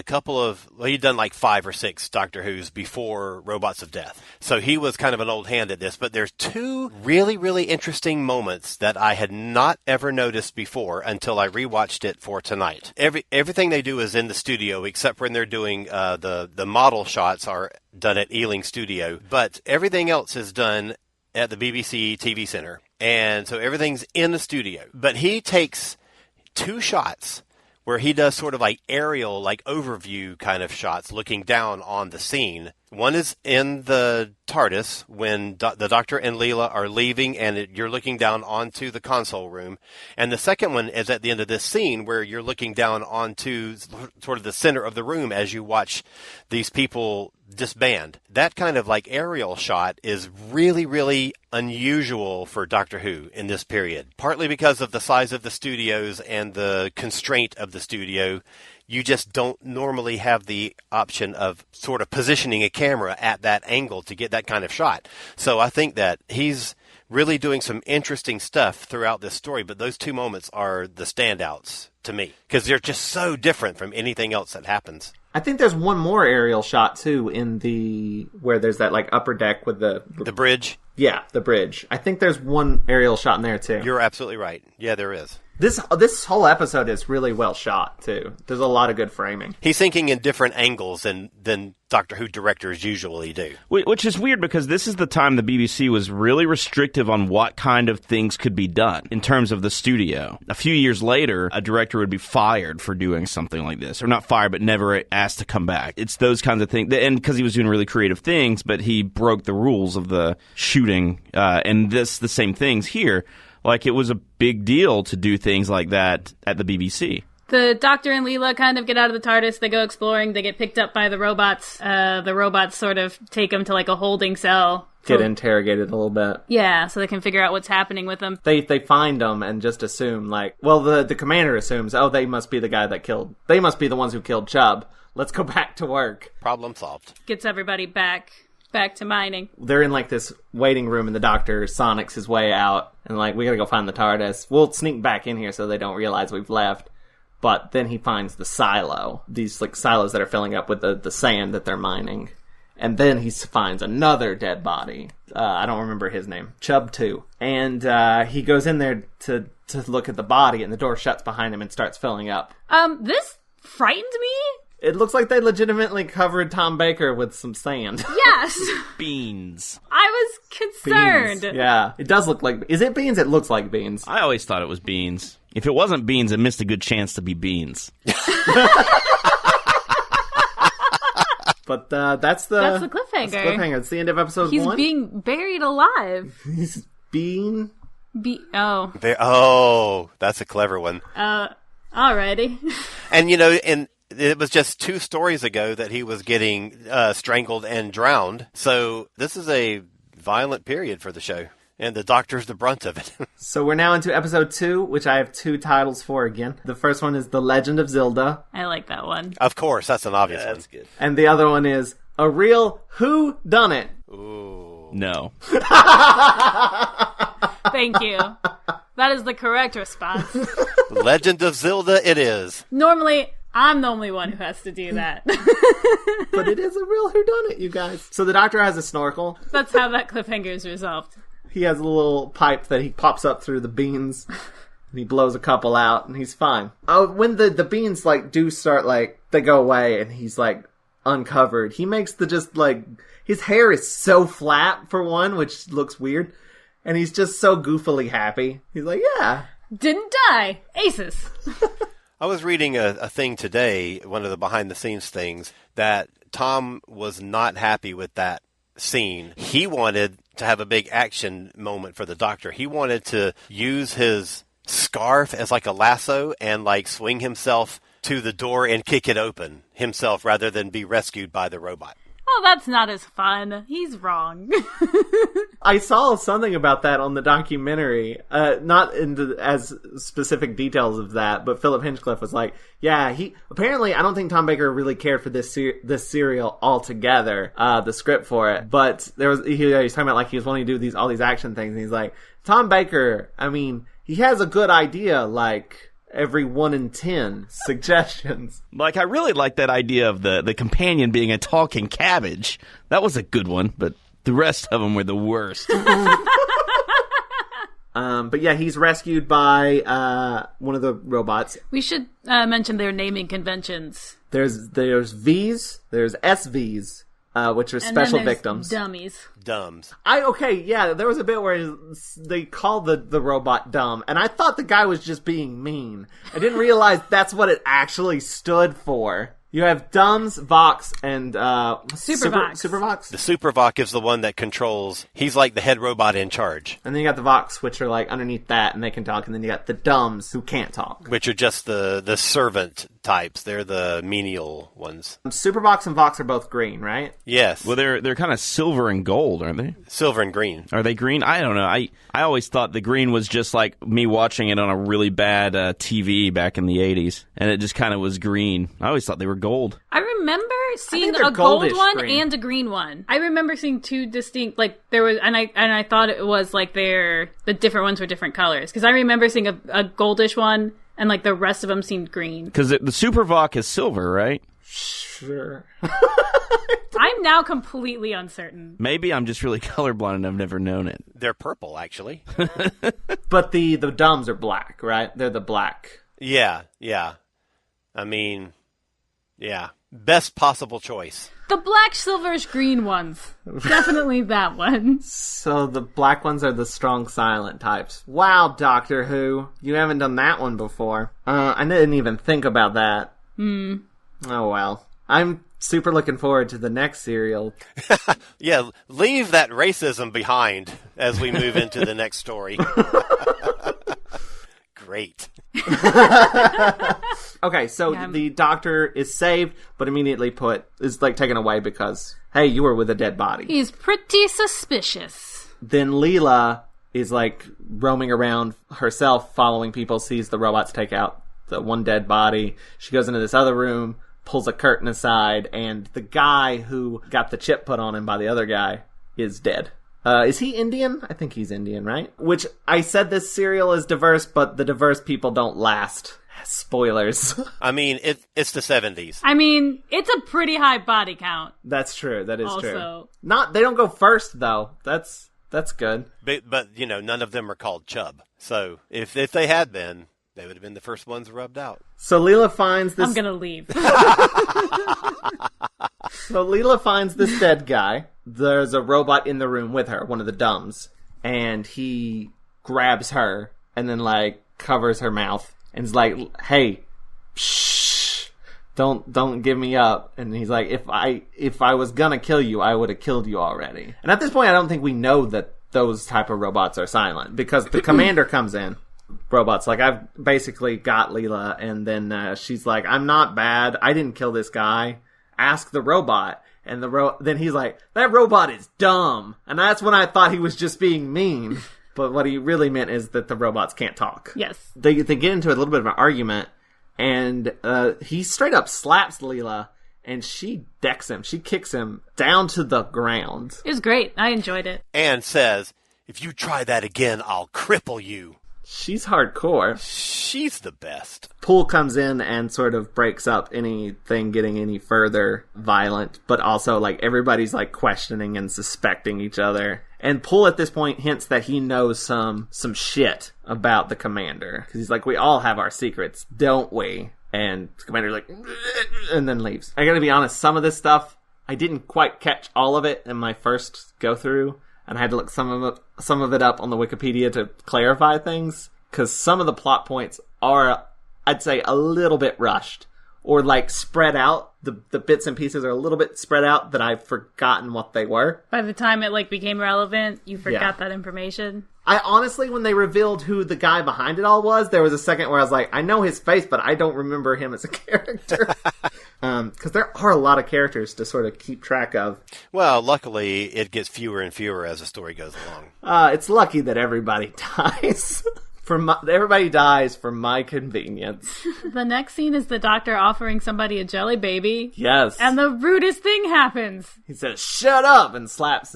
he'd done like 5 or 6 Doctor Who's before Robots of Death. So he was kind of an old hand at this, but there's 2 really, really interesting moments that I had not ever noticed before until I rewatched it for tonight. Everything they do is in the studio, except when they're doing the model shots are done at Ealing Studio, but everything else is done at the BBC TV Center. And so everything's in the studio. But he takes 2 shots where he does sort of like aerial, like overview kind of shots looking down on the scene. One is in the TARDIS when the Doctor and Leela are leaving and you're looking down onto the console room. And the second one is at the end of this scene where you're looking down onto sort of the center of the room as you watch these people disband. That kind of like aerial shot is really, really unusual for Doctor Who in this period. Partly because of the size of the studios and the constraint of the studio. You just don't normally have the option of sort of positioning a camera at that angle to get that kind of shot. So I think that he's really doing some interesting stuff throughout this story, but those 2 moments are the standouts to me because they're just so different from anything else that happens. I think there's one more aerial shot too where there's that like upper deck with the bridge. Yeah, the bridge. I think there's one aerial shot in there too. You're absolutely right. Yeah, there is. This whole episode is really well shot too. There's a lot of good framing. He's thinking in different angles than Doctor Who directors usually do. Which is weird because this is the time the BBC was really restrictive on what kind of things could be done in terms of the studio. A few years later, a director would be fired for doing something like this. Or not fired, but never asked to come back. It's those kinds of things. And because he was doing really creative things, but he broke the rules of the shooting. And the same things here. Like, it was a big deal to do things like that at the BBC. The Doctor and Leela kind of get out of the TARDIS, they go exploring, they get picked up by the robots. The robots sort of take them to like a holding cell. Get interrogated a little bit. Yeah, so they can figure out what's happening with them. They find them and just assume, like, well, the commander assumes, oh, they must be the guy that killed, they must be the ones who killed Chub. Let's go back to work. Problem solved. Gets everybody back to mining. They're in like this waiting room and the Doctor sonics his way out and like, we gotta go find the TARDIS. We'll sneak back in here so they don't realize we've left. But then he finds the silo. These like silos that are filling up with the sand that they're mining. And then he finds another dead body. I don't remember his name. Chub 2. And he goes in there to look at the body and the door shuts behind him and starts filling up. This frightened me. It looks like they legitimately covered Tom Baker with some sand. Yes. Beans. I was concerned. Beans. Yeah. It does look like... Is it beans? It looks like beans. I always thought it was beans. If it wasn't beans, it missed a good chance to be beans. But that's the cliffhanger. That's the cliffhanger. It's the end of episode 1. He's being buried alive. He's being... Oh, that's a clever one. Alrighty. And, you know, it was just 2 stories ago that he was getting strangled and drowned. So this is a violent period for the show. And the Doctor's the brunt of it. So we're now into episode 2, which I have 2 titles for again. The first one is The Legend of Zilda. I like that one. Of course, that's an obvious one. That's good. And the other one is A Real Who Done It. Ooh. No. Thank you. That is the correct response. Legend of Zilda it is. Normally, I'm the only one who has to do that. But it is a real whodunit, you guys. So the Doctor has a snorkel. That's how that cliffhanger is resolved. He has a little pipe that he pops up through the beans. And he blows a couple out, and he's fine. Oh, when the beans, like, do start, like, they go away, and he's, like, uncovered. He makes his hair is so flat, for one, which looks weird. And he's just so goofily happy. He's like, yeah. Didn't die. Aces. I was reading a thing today, one of the behind-the-scenes things, that Tom was not happy with that scene. He wanted to have a big action moment for the Doctor. He wanted to use his scarf as like a lasso and like swing himself to the door and kick it open himself rather than be rescued by the robot. Oh, that's not as fun. He's wrong. I saw something about that on the documentary. Not into as specific details of that, but Philip Hinchcliffe was like, yeah, apparently I don't think Tom Baker really cared for this serial altogether, the script for it. But he was talking about like he was wanting to do all these action things, and he's like, Tom Baker, I mean, he has a good idea, like every 1 in 10 suggestions. Like, I really like that idea of the companion being a talking cabbage. That was a good one, but the rest of them were the worst. But yeah, he's rescued by one of the robots. We should mention their naming conventions. There's Vs, there's SVs, which are special victims. Dummies. Dumbs. There was a bit where they called the robot dumb, and I thought the guy was just being mean. I didn't realize that's what it actually stood for. You have Dumbs, Vox, and Supervox. Supervox? The Supervox is the one that controls. He's like the head robot in charge. And then you got the Vox, which are like underneath that, and they can talk. And then you got the Dumbs, who can't talk. Which are just the servant types. They're the menial ones. Supervox and Vox are both green, right? Yes. Well, they're kind of silver and gold, aren't they? Silver and green. Are they green? I don't know. I always thought the green was just like me watching it on a really bad TV back in the 80s, and it just kind of was green. I always thought they were gold. I remember seeing they're a gold goldish one green. and a green one. I remember seeing two distinct, like there was, and I thought it was like the different ones were different colors, because I remember seeing a goldish one, and like the rest of them seemed green. Because the Supervoc is silver, right? Sure. I'm now completely uncertain. Maybe I'm just really colorblind and I've never known it. They're purple, actually. But the dumbs are black, right? They're the black. Yeah. I mean, yeah. Best possible choice. The black, silverish, green ones. Definitely that one. So the black ones are the strong silent types. Wow, Doctor Who. You haven't done that one before. I didn't even think about that. Oh, well. I'm super looking forward to the next serial. Yeah, leave that racism behind as we move into the next story. Great. Okay, so the doctor is saved, but immediately is like taken away because, hey, you were with a dead body. He's pretty suspicious. Then Leela is like roaming around herself, following people, sees the robots take out the one dead body. She goes into this other room, pulls a curtain aside, and the guy who got the chip put on him by the other guy is dead. Is he Indian? I think he's Indian, right? Which, I said this serial is diverse, but the diverse people don't last. Spoilers. I mean, it's the 70s. I mean, it's a pretty high body count. That's true. That is Also. true. They don't go first, though. That's good. But, you know, none of them are called chub. So, if they had been, they would have been the first ones rubbed out. So Leela finds this... I'm gonna leave. So Leela finds this dead guy. There's a robot in the room with her, one of the dumbs. And he grabs her and then, like, covers her mouth. And is like, hey, shh, don't give me up. And he's like, if I was gonna kill you, I would have killed you already. And at this point, I don't think we know that those type of robots are silent. Because the commander comes in. Robots, like, I've basically got Leela. And then she's like, I'm not bad. I didn't kill this guy. Ask the robot. And then he's like, that robot is dumb. And that's when I thought he was just being mean. But what he really meant is that the robots can't talk. Yes. They get into a little bit of an argument, and he straight up slaps Leela, and she decks him. She kicks him down to the ground. It was great. I enjoyed it. And says, if you try that again, I'll cripple you. She's hardcore. She's the best. Poole comes in and sort of breaks up anything getting any further violent, but also, like, everybody's, like, questioning and suspecting each other. And Poole at this point hints that he knows some shit about the commander. Because he's like, we all have our secrets, don't we? And the commander's like, and then leaves. I gotta be honest, some of this stuff, I didn't quite catch all of it in my first go-through. And I had to look some of it up on the Wikipedia to clarify things. Because some of the plot points are, I'd say, a little bit rushed. Or, like, spread out. The bits and pieces are a little bit spread out that I've forgotten what they were. By the time it, like, became relevant, you forgot Yeah. that information. I honestly, when they revealed who the guy behind it all was, there was a second where I was like, I know his face, but I don't remember him as a character. Because there are a lot of characters to sort of keep track of. Well, luckily, it gets fewer and fewer as the story goes along. It's lucky that everybody dies. Everybody dies for my convenience. The next scene is the doctor offering somebody a jelly baby. Yes. And the rudest thing happens. He says, shut up, and slaps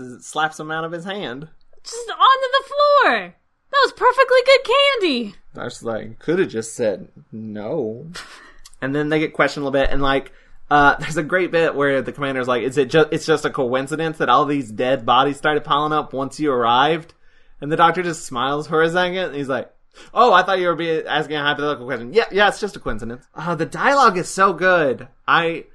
him out of his hand. Just onto the floor. That was perfectly good candy. I was like, could have just said no. And then they get questioned a little bit, and like, there's a great bit where the commander's like, it's just a coincidence that all these dead bodies started piling up once you arrived? And the doctor just smiles for a second, and he's like, oh, I thought you were asking a hypothetical question. Yeah, it's just a coincidence. The dialogue is so good. The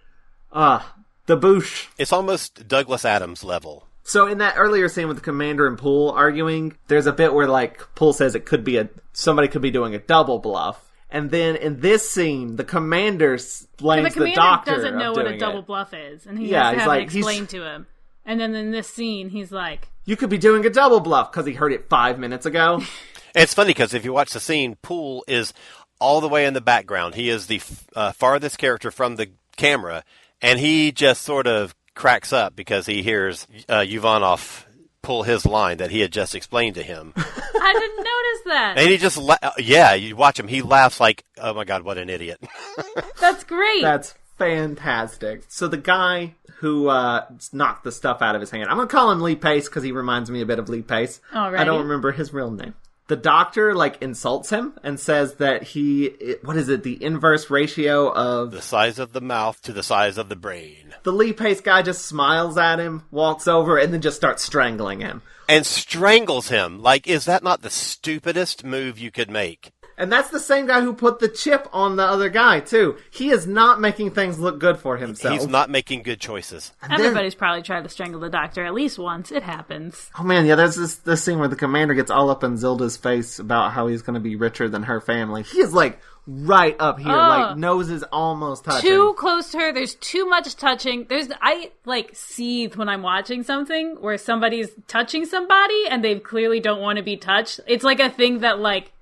boosh. It's almost Douglas Adams level. So in that earlier scene with the commander and Poole arguing, there's a bit where, like, Poole says it could be somebody could be doing a double bluff. And then in this scene, the commander blames the doctor doesn't know what a double it. bluff is, and he has to have it explained to him. And then in this scene, he's like, you could be doing a double bluff, because he heard it 5 minutes ago. It's funny because if you watch the scene, Poole is all the way in the background. He is the farthest character from the camera, and he just sort of cracks up because he hears Ivanov pull his line that he had just explained to him. I didn't notice that. And he just, you watch him. He laughs like, oh my God, what an idiot. That's great. That's fantastic. So the guy who knocked the stuff out of his hand, I'm going to call him Lee Pace because he reminds me a bit of Lee Pace. Alrighty. I don't remember his real name. The doctor, insults him and says that the inverse ratio of... The size of the mouth to the size of the brain. The Lee Pace guy just smiles at him, walks over, and then just starts strangling him. And strangles him. Is that not the stupidest move you could make? And that's the same guy who put the chip on the other guy, too. He is not making things look good for himself. He's not making good choices. Everybody's probably tried to strangle the doctor at least once. It happens. Oh, man, yeah, there's this scene where the commander gets all up in Zilda's face about how he's going to be richer than her family. He is, right up here, nose is almost touching. Too close to her. There's too much touching. I seethe when I'm watching something where somebody's touching somebody and they clearly don't want to be touched. It's like a thing that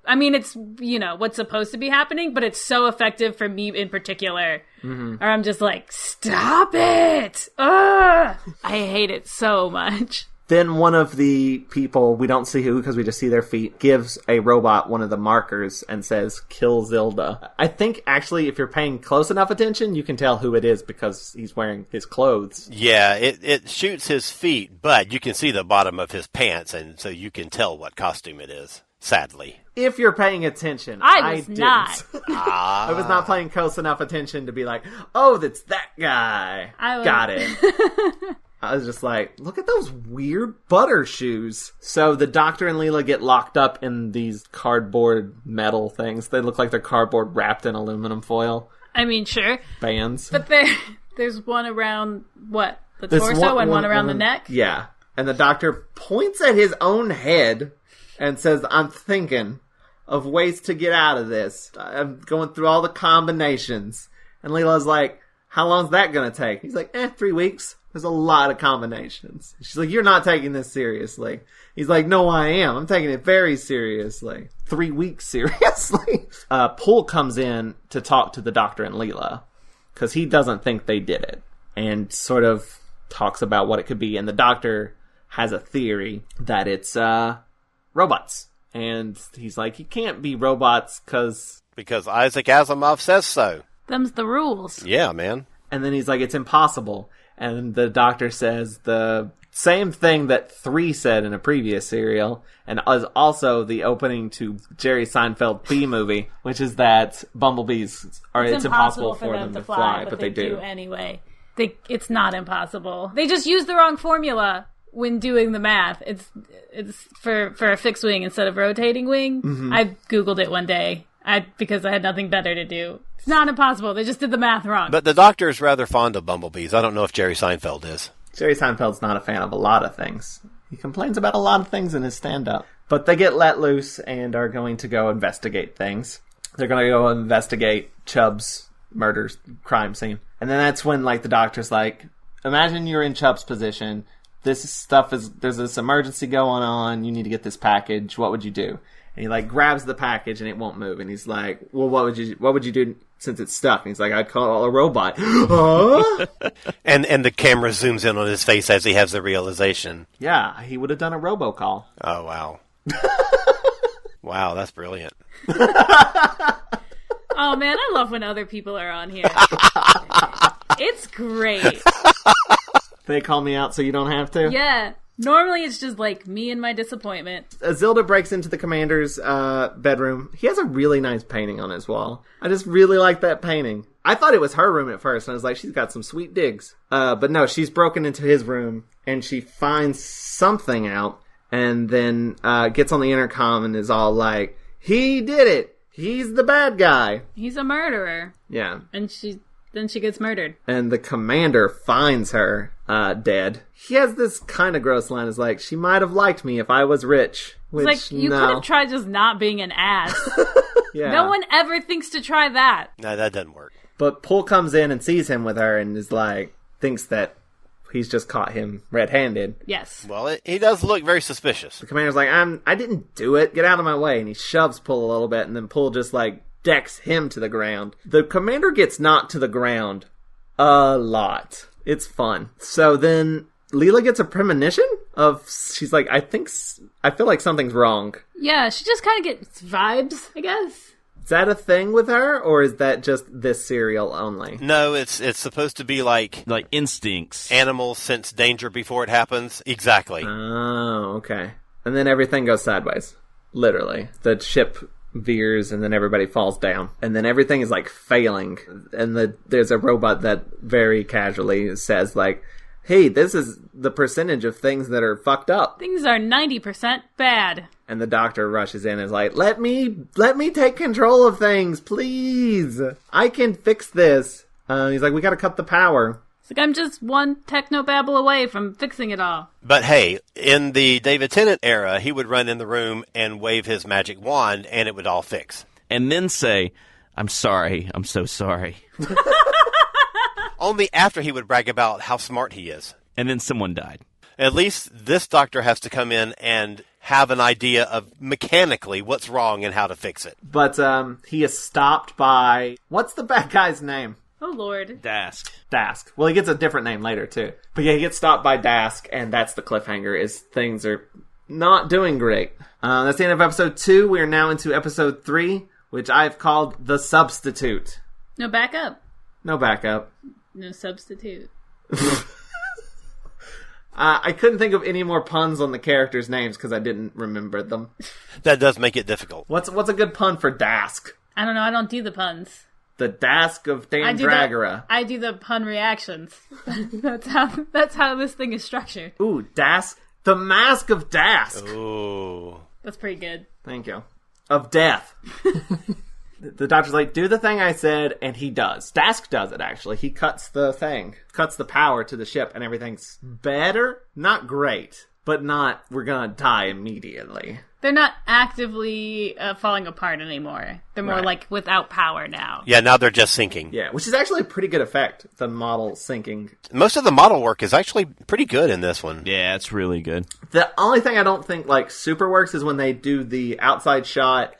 it's, what's supposed to be happening, but it's so effective for me in particular. Mm-hmm. Or I'm just stop it! Ugh! I hate it so much. Then one of the people, we don't see who because we just see their feet, gives a robot one of the markers and says, kill Zilda. I think, actually, if you're paying close enough attention, you can tell who it is because he's wearing his clothes. Yeah, it shoots his feet, but you can see the bottom of his pants, and so you can tell what costume it is, sadly. If you're paying attention. I was not. I was not paying close enough attention to be that's that guy. Got it. I was just look at those weird butter shoes. So the doctor and Leela get locked up in these cardboard metal things. They look like they're cardboard wrapped in aluminum foil. I mean, sure. Bands. But there's one around, what? The torso and one around the neck? Yeah. And the doctor points at his own head and says, I'm thinking of ways to get out of this. I'm going through all the combinations. And Leela's like, how long's that going to take? He's like, 3 weeks. There's a lot of combinations. She's like, you're not taking this seriously. He's like, no, I am. I'm taking it very seriously. 3 weeks seriously. Poole comes in to talk to the doctor and Leela because he doesn't think they did it and sort of talks about what it could be. And the doctor has a theory that it's robots. And he's like, you can't be robots because Isaac Asimov says so. Them's the rules. Yeah, man. And then he's like, it's impossible. And the doctor says the same thing that 3 said in a previous serial, and also the opening to Jerry Seinfeld B movie, which is that bumblebees it's impossible for them to fly, but they do anyway. It's not impossible. They just use the wrong formula when doing the math. It's for a fixed wing instead of rotating wing. Mm-hmm. I Googled it one day because I had nothing better to do. It's not impossible. They just did the math wrong. But the doctor is rather fond of bumblebees. I don't know if Jerry Seinfeld is. Jerry Seinfeld's not a fan of a lot of things. He complains about a lot of things in his stand-up. But they get let loose and are going to go investigate things. They're going to go investigate Chubb's murder crime scene. And then that's when, the doctor's like, imagine you're in Chubb's position. There's this emergency going on. You need to get this package. What would you do? And he grabs the package and it won't move. And he's like, well, what would you do since it's stuck? And he's like, I'd call a robot. Huh? and the camera zooms in on his face as he has the realization. Yeah, he would have done a robocall. Oh, wow. Wow, that's brilliant. Oh, man, I love when other people are on here. It's great. They call me out so you don't have to? Yeah. Normally it's just me and my disappointment. Zilda breaks into the commander's bedroom. He has a really nice painting on his wall. I just really like that painting. I thought it was her room at first, and I was like, she's got some sweet digs. But no, she's broken into his room, and she finds something out, and then gets on the intercom and is all like, he did it! He's the bad guy! He's a murderer. Yeah. And then she gets murdered. And the commander finds her dead. He has this kind of gross line. It's like, she might have liked me if I was rich. Which, it's like, you could have tried just not being an ass. Yeah. No one ever thinks to try that. No, that doesn't work. But Poole comes in and sees him with her and is thinks that he's just caught him red-handed. Yes. Well, he does look very suspicious. The commander's like, I didn't do it. Get out of my way. And he shoves Poole a little bit, and then Poole just, decks him to the ground. The commander gets knocked to the ground a lot. It's fun. So then Leela gets a premonition she's like, I feel like something's wrong. Yeah, she just kind of gets vibes, I guess. Is that a thing with her, or is that just this serial only? No, it's supposed to be like instincts. Animals sense danger before it happens. Exactly. Oh, okay. And then everything goes sideways. Literally. The ship veers and then everybody falls down. And then everything is like failing. And there's a robot that very casually says like, hey, this is the percentage of things that are fucked up. Things are 90% bad. And the doctor rushes in and is like, let me take control of things, please. I can fix this. He's like, we gotta cut the power. It's like, I'm just one technobabble away from fixing it all. But hey, in the David Tennant era, he would run in the room and wave his magic wand, and it would all fix. And then say, I'm sorry, I'm so sorry. Only after he would brag about how smart he is. And then someone died. At least this doctor has to come in and have an idea of mechanically what's wrong and how to fix it. But he is stopped by... What's the bad guy's name? Oh, Lord. Dask. Well, he gets a different name later, too. But yeah, he gets stopped by Dask, and that's the cliffhanger, is things are not doing great. That's the end of episode 2. We are now into episode 3, which I've called The Substitute. No backup. No backup. No substitute. I couldn't think of any more puns on the characters' names because I didn't remember them. That does make it difficult. What's a good pun for Dask? I don't know. I don't do the puns. The Dask of Dandragora. I do the pun reactions. That's how this thing is structured. Ooh, Dask. The Mask of Dask. Ooh. That's pretty good. Thank you. Of death. The doctor's like, do the thing I said, and he does. Dask does it, actually. He cuts the thing. Cuts the power to the ship, and everything's better. Not great, but not, we're gonna die immediately. They're not actively falling apart anymore. They're more Right. like without power now. Yeah, now they're just sinking. Yeah, which is actually a pretty good effect, the model sinking. Most of the model work is actually pretty good in this one. Yeah, it's really good. The only thing I don't think, like, super works is when they do the outside shot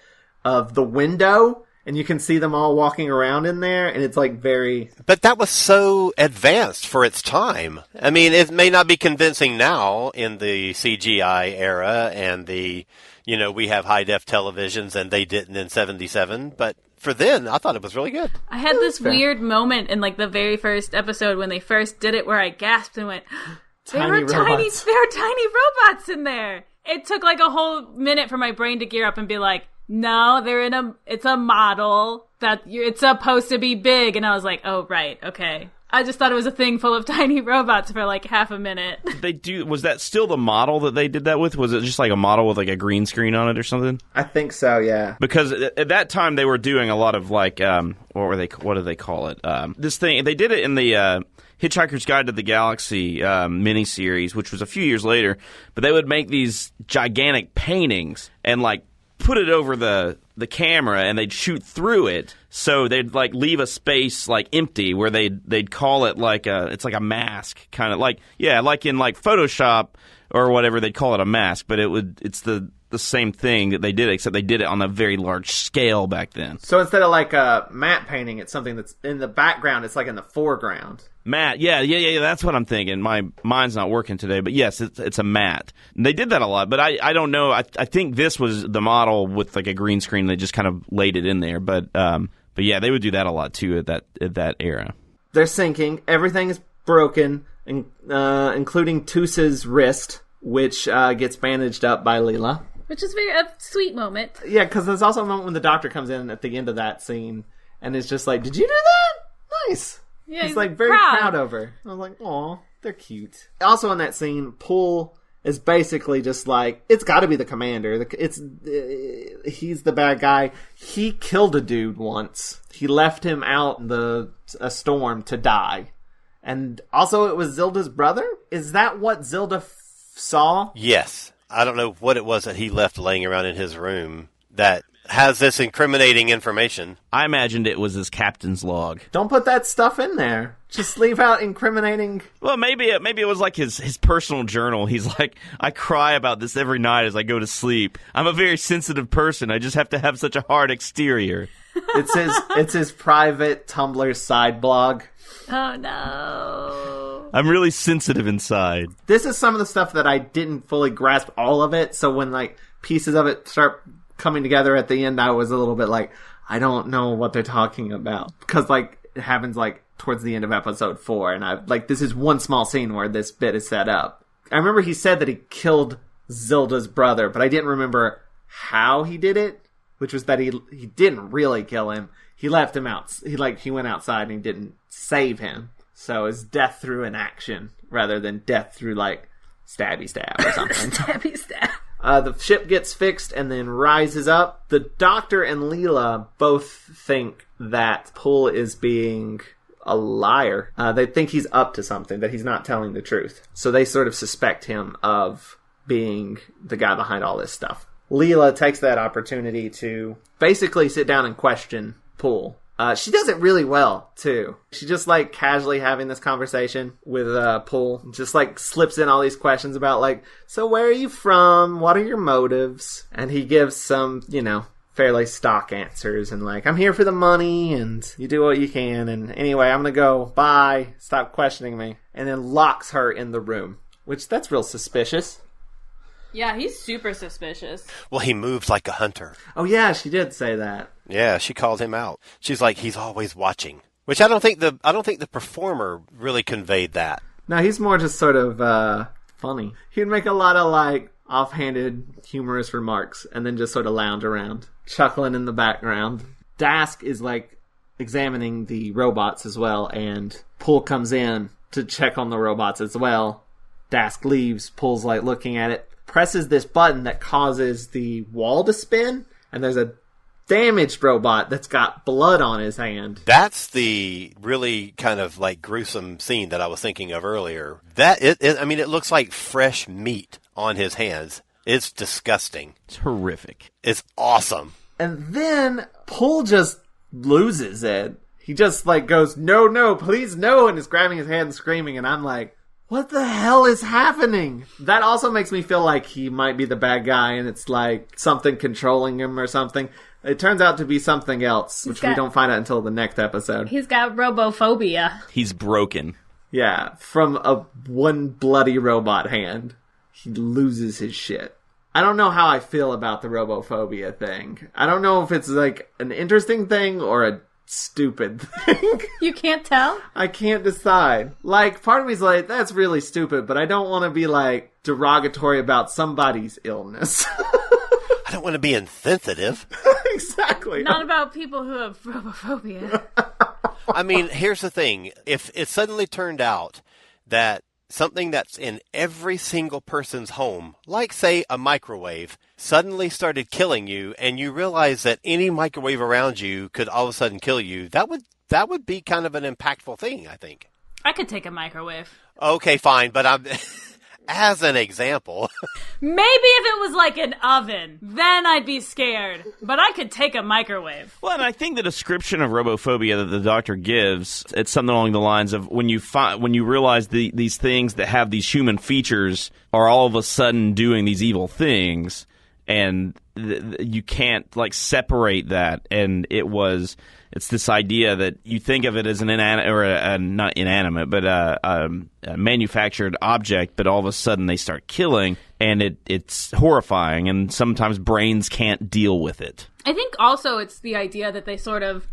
of the window, and you can see them all walking around in there, and it's, like, very... But that was so advanced for its time. I mean, it may not be convincing now in the CGI era and the, we have high-def televisions and they didn't in 77, but for then, I thought it was really good. I had this fair. weird moment in like the very first episode when they first did it where I gasped and went, there were tiny robots in there. It took like a whole minute for my brain to gear up and be like, no, it's a model it's supposed to be big. And I was like, oh, right. Okay. I just thought it was a thing full of tiny robots for like half a minute. Was that still the model that they did that with? Was it just like a model with like a green screen on it or something? I think so, yeah. Because at that time they were doing a lot of like, what do they call it? This thing, they did it in the, Hitchhiker's Guide to the Galaxy miniseries, which was a few years later, but they would make these gigantic paintings and like put it over the camera and they'd shoot through it, so they'd like leave a space like empty where they'd call it like it's like a mask, kind of like, yeah, like in like Photoshop or whatever, they'd call it a mask, but it's the same thing that they did, except they did it on a very large scale back then. So instead of like a matte painting, it's something that's in the background, it's like in the foreground. Matte, yeah, that's what I'm thinking. My mind's not working today, but yes, it's a matte. And they did that a lot, but I don't know. I think this was the model with like a green screen. They just kind of laid it in there, but yeah, they would do that a lot too at that era. They're sinking. Everything is broken, including Toose's wrist, which gets bandaged up by Leela. Which is a sweet moment. Yeah, because there's also a moment when the doctor comes in at the end of that scene and is just like, did you do that? Nice. Yeah, he's like very proud of her. I was like, aw, they're cute. Also in that scene, Poole is basically just like, it's got to be the commander. He's the bad guy. He killed a dude once. He left him out in a storm to die. And also it was Zilda's brother? Is that what Zilda saw? Yes. I don't know what it was that he left laying around in his room that has this incriminating information. I imagined it was his captain's log. Don't put that stuff in there. Just leave out incriminating... Well, maybe it was like his personal journal. He's like, I cry about this every night as I go to sleep. I'm a very sensitive person. I just have to have such a hard exterior. It's his private Tumblr side blog. Oh no. I'm really sensitive inside. This is some of the stuff that I didn't fully grasp all of it, so when like pieces of it start coming together at the end, I was a little bit like, I don't know what they're talking about. Because like it happens like towards the end of episode 4, and I like this is one small scene where this bit is set up. I remember he said that he killed Zilda's brother, but I didn't remember how he did it, which was that he didn't really kill him. He left him out. He went outside and he didn't save him. So it's death through inaction rather than death through like stabby stab or something. Stabby stab. The ship gets fixed and then rises up. The Doctor and Leela both think that Poole is being a liar. They think he's up to something, that he's not telling the truth. So they sort of suspect him of being the guy behind all this stuff. Leela takes that opportunity to basically sit down and question Poole. She does it really well, too. She just, like, casually having this conversation with Poole. Just, like, slips in all these questions about, like, so where are you from? What are your motives? And he gives some, fairly stock answers. And, like, I'm here for the money, and you do what you can. And anyway, I'm gonna go. Bye. Stop questioning me. And then locks her in the room. Which, that's real suspicious. Yeah, he's super suspicious. Well, he moves like a hunter. Oh, yeah, she did say that. Yeah, she called him out. She's like, he's always watching. Which I don't think the performer really conveyed that. No, he's more just sort of funny. He'd make a lot of like offhanded, humorous remarks, and then just sort of lounge around, chuckling in the background. Dask is like examining the robots as well, and Poole comes in to check on the robots as well. Dask leaves. Poole's like looking at it, presses this button that causes the wall to spin, and there's a damaged robot that's got blood on his hand. That's the really kind of like gruesome scene that I was thinking of earlier. It looks like fresh meat on his hands. It's disgusting. It's horrific. It's awesome. And then Poole just loses it. He just like goes, no, please no, and is grabbing his hand and screaming, and I'm like, what the hell is happening? That also makes me feel like he might be the bad guy and it's like something controlling him or something. It turns out to be something else, which we don't find out until the next episode. He's got robophobia. He's broken. Yeah, from one bloody robot hand. He loses his shit. I don't know how I feel about the robophobia thing. I don't know if it's like an interesting thing or a stupid thing. You can't tell? I can't decide. Like, part of me's like, that's really stupid, but I don't want to be like derogatory about somebody's illness. I don't want to be insensitive. Exactly. Not about people who have robophobia. I mean, here's the thing. If it suddenly turned out that something that's in every single person's home, like, say, a microwave, suddenly started killing you, and you realize that any microwave around you could all of a sudden kill you, that would be kind of an impactful thing, I think. I could take a microwave. Okay, fine, but I'm... As an example. Maybe if it was like an oven, then I'd be scared. But I could take a microwave. Well, and I think the description of robophobia that the Doctor gives, it's something along the lines of when you realize these things that have these human features are all of a sudden doing these evil things, and you can't like separate that. And it's this idea that you think of it as an not inanimate, but a manufactured object, but all of a sudden they start killing, and it's horrifying, and sometimes brains can't deal with it. I think also it's the idea that they sort of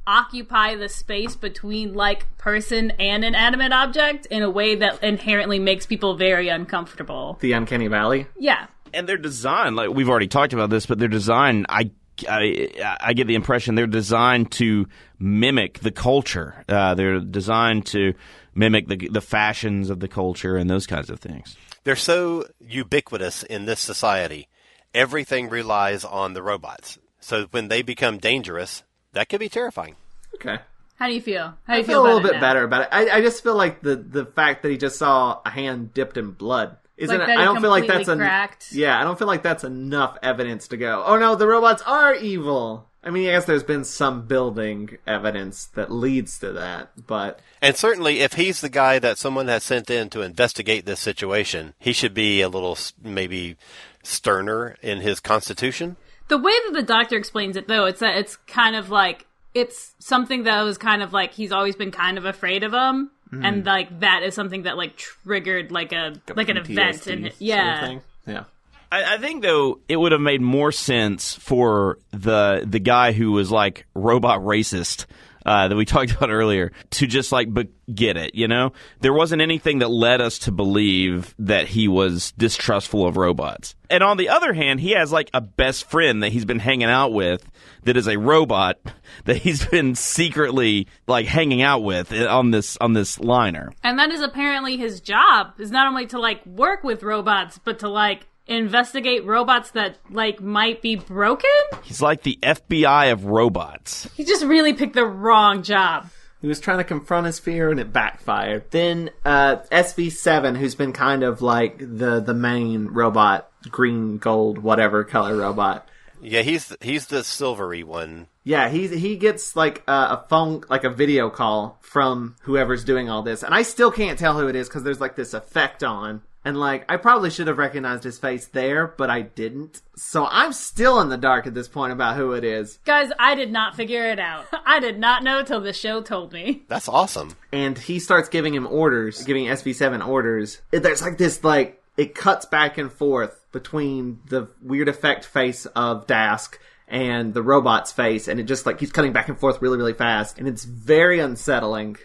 occupy the space between like person and an animate object in a way that inherently makes people very uncomfortable. The Uncanny Valley? Yeah. And their design, like we've already talked about this, but their design, I get the impression they're designed to mimic the culture. They're designed to mimic the fashions of the culture and those kinds of things. They're so ubiquitous in this society. Everything relies on the robots. So when they become dangerous, that could be terrifying. Okay. How do you feel? I feel a little bit better about it. I just feel like the fact that he just saw a hand dipped in blood isn't. Like I don't feel like that's cracked. Yeah, I don't feel like that's enough evidence to go, oh no, the robots are evil. I mean, I guess there's been some building evidence that leads to that, but... And certainly, if he's the guy that someone has sent in to investigate this situation, he should be a little, maybe, sterner in his constitution. The way that the doctor explains it, though, it's that it's kind of like, it's something that was kind of like, he's always been kind of afraid of him. Mm-hmm. And, like, that is something that, like, triggered, like, an event. And yeah. Sort of thing. Yeah. I think, though, it would have made more sense for the guy who was, like, robot racist that we talked about earlier to just, like, get it, you know? There wasn't anything that led us to believe that he was distrustful of robots. And on the other hand, he has, like, a best friend that he's been hanging out with that is a robot that he's been secretly, like, hanging out with on this liner. And that is apparently his job, is not only to, like, work with robots, but to, like, investigate robots that, like, might be broken? He's like the FBI of robots. He just really picked the wrong job. He was trying to confront his fear and it backfired. Then SV7, who's been kind of like the main robot, green, gold, whatever color robot. Yeah, he's the silvery one. Yeah, he gets like a phone, like a video call from whoever's doing all this. And I still can't tell who it is because there's like this effect on. And, like, I probably should have recognized his face there, but I didn't. So I'm still in the dark at this point about who it is. Guys, I did not figure it out. I did not know till the show told me. That's awesome. And he starts giving him orders, giving SV7 orders. There's, like, this, like, it cuts back and forth between the weird effect face of Dask and the robot's face. And it just, like, keeps cutting back and forth really, really fast. And it's very unsettling.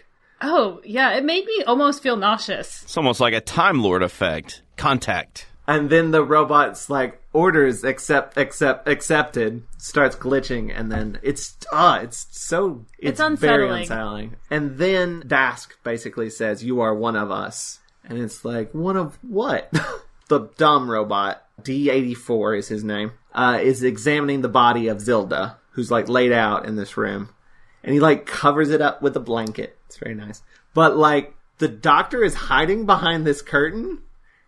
Oh, yeah, it made me almost feel nauseous. It's almost like a Time Lord effect. Contact. And then the robot's, like, orders accepted, starts glitching, and then it's unsettling. Very unsettling. And then Dask basically says, "You are one of us." And it's like, one of what? The dumb robot, D84 is his name, is examining the body of Zilda, who's, like, laid out in this room. And he, like, covers it up with a blanket. It's very nice. But, like, the doctor is hiding behind this curtain,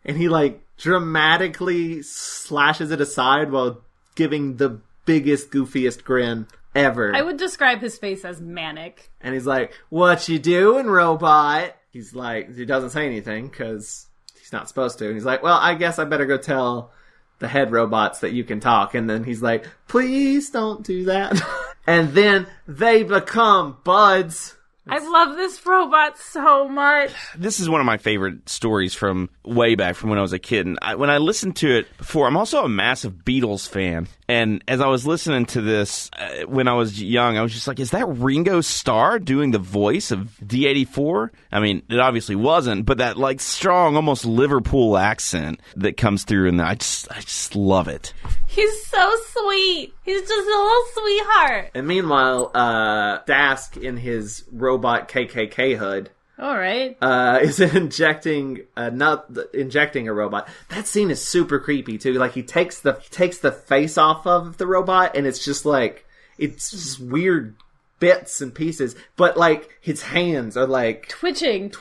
and he, like, dramatically slashes it aside while giving the biggest, goofiest grin ever. I would describe his face as manic. And he's like, "What you doing, robot?" He's like, he doesn't say anything, because he's not supposed to. And he's like, "Well, I guess I better go tell the head robots that you can talk." And then he's like, "Please don't do that." And then they become buds. I love this robot so much. This is one of my favorite stories from way back from when I was a kid. And when I listened to it before, I'm also a massive Beatles fan. And as I was listening to this when I was young, I was just like, is that Ringo Starr doing the voice of D84? I mean, it obviously wasn't, but that like strong, almost Liverpool accent that comes through, and I just love it. He's so sweet. He's just a little sweetheart. And meanwhile, Dask in his robot KKK hood, all right, is injecting a robot. That scene is super creepy too. Like he takes the face off of the robot, and it's just like it's just weird bits and pieces. But like his hands are like twitching,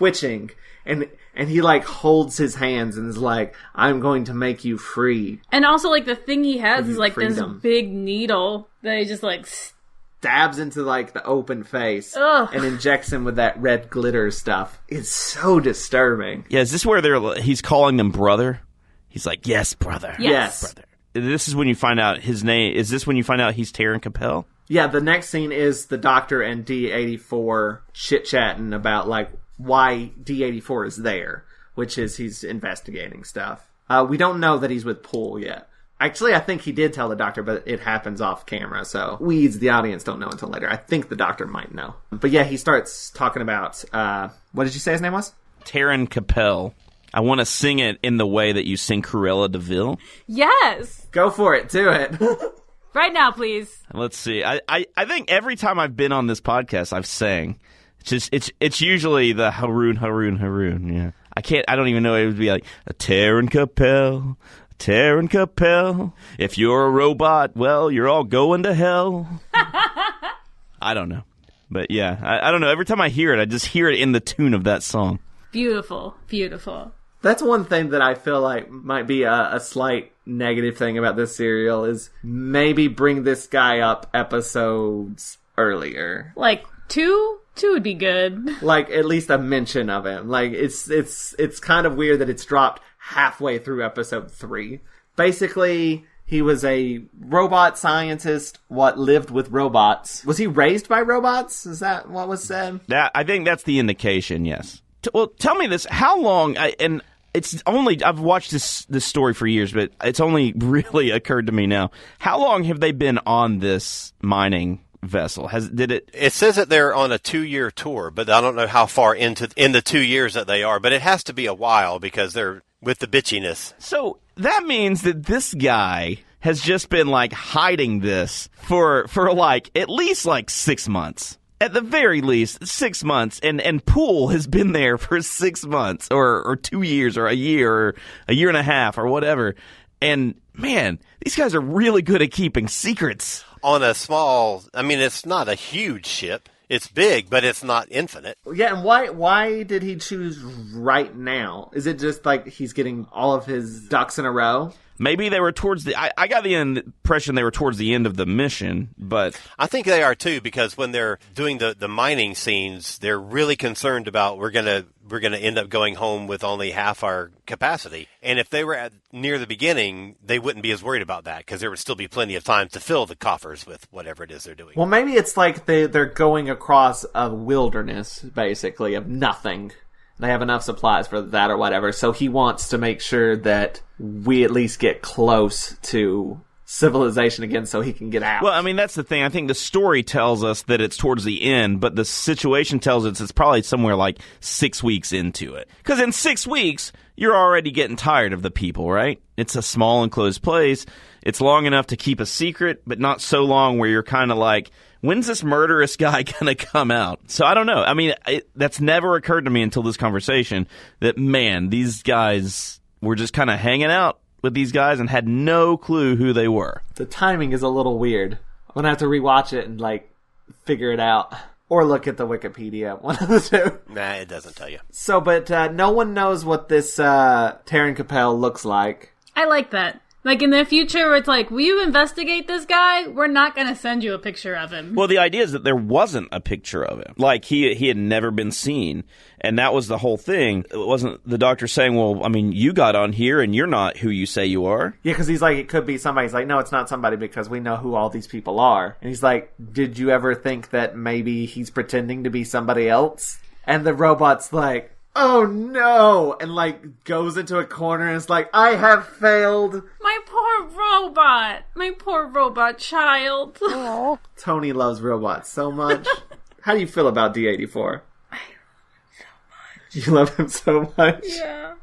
and he like holds his hands and is like, "I'm going to make you free." And also like the thing he has is like freedom. This big needle that he just like stabs into like the open face. Ugh. And injects him with that red glitter stuff. It's so disturbing. Yeah, is this where he's calling them brother? He's like, "Yes, brother." Yes. Brother. This is when you find out his name. Is this when you find out he's Taron Capel? Yeah, the next scene is the doctor and D84 chit-chatting about like why D84 is there, which is he's investigating stuff. We don't know that he's with Poole yet. Actually, I think he did tell the doctor, but it happens off camera, so we, the audience, don't know until later. I think the doctor might know. But yeah, he starts talking about, what did you say his name was? Taron Capel. I want to sing it in the way that you sing Cruella de Vil. Yes! Go for it, do it. Right now, please. Let's see. I think every time I've been on this podcast, I've sang. It's usually the Haroon, yeah. I don't even know, it would be like, a Taron Capel. Taron Capel, if you're a robot, well, you're all going to hell. I don't know. But yeah, I don't know. Every time I hear it, I just hear it in the tune of that song. Beautiful, beautiful. That's one thing that I feel like might be a slight negative thing about this serial is maybe bring this guy up episodes earlier. Like 2? 2 would be good. Like at least a mention of him. Like it's kind of weird that it's dropped halfway through episode 3. Basically, He was a robot scientist, lived with robots. Was he raised by robots? Is that what was said? I think that's the indication, yes. Well, tell me this. How long, and it's only, I've watched this story for years, but it's only really occurred to me now. How long have they been on this mining vessel? It says that they're on a 2-year tour, but I don't know how far in the 2 years that they are, but it has to be a while because they're with the bitchiness. So that means that this guy has just been like hiding this for like at least like 6 months. At the very least, 6 months, and Poole has been there for 6 months, or 2 years, or a year, or a year and a half, or whatever. And man, these guys are really good at keeping secrets. On a small, it's not a huge ship. It's big, but it's not infinite. Yeah, and why did he choose right now? Is it just like he's getting all of his ducks in a row? Maybe they were towards the... I got the impression they were towards the end of the mission, but... I think they are, too, because when they're doing the mining scenes, they're really concerned about we're gonna end up going home with only half our capacity. And if they were near the beginning, they wouldn't be as worried about that, because there would still be plenty of time to fill the coffers with whatever it is they're doing. Well, maybe it's like they're going across a wilderness, basically, of nothing. They have enough supplies for that or whatever, so he wants to make sure that we at least get close to civilization again so he can get out. Well, that's the thing. I think the story tells us that it's towards the end, but the situation tells us it's probably somewhere like 6 weeks into it. Because in 6 weeks, you're already getting tired of the people, right? It's a small enclosed place. It's long enough to keep a secret, but not so long where you're kind of like... when's this murderous guy going to come out? So I don't know. That's never occurred to me until this conversation that, man, these guys were just kind of hanging out with these guys and had no clue who they were. The timing is a little weird. I'm going to have to rewatch it and, figure it out. Or look at the Wikipedia. One of the two. Nah, it doesn't tell you. So, but no one knows what this Taron Capel looks like. I like that. Like, in the future, where it's like, will you investigate this guy? We're not going to send you a picture of him. Well, the idea is that there wasn't a picture of him. Like, he had never been seen. And that was the whole thing. It wasn't the doctor saying, well, you got on here and you're not who you say you are. Yeah, because he's like, it could be somebody. He's like, no, it's not somebody because we know who all these people are. And he's like, did you ever think that maybe he's pretending to be somebody else? And the robot's like... oh no! And goes into a corner and is like, I have failed. My poor robot child. Aww. Toni loves robots so much. How do you feel about D84? I love him so much. You love him so much? Yeah.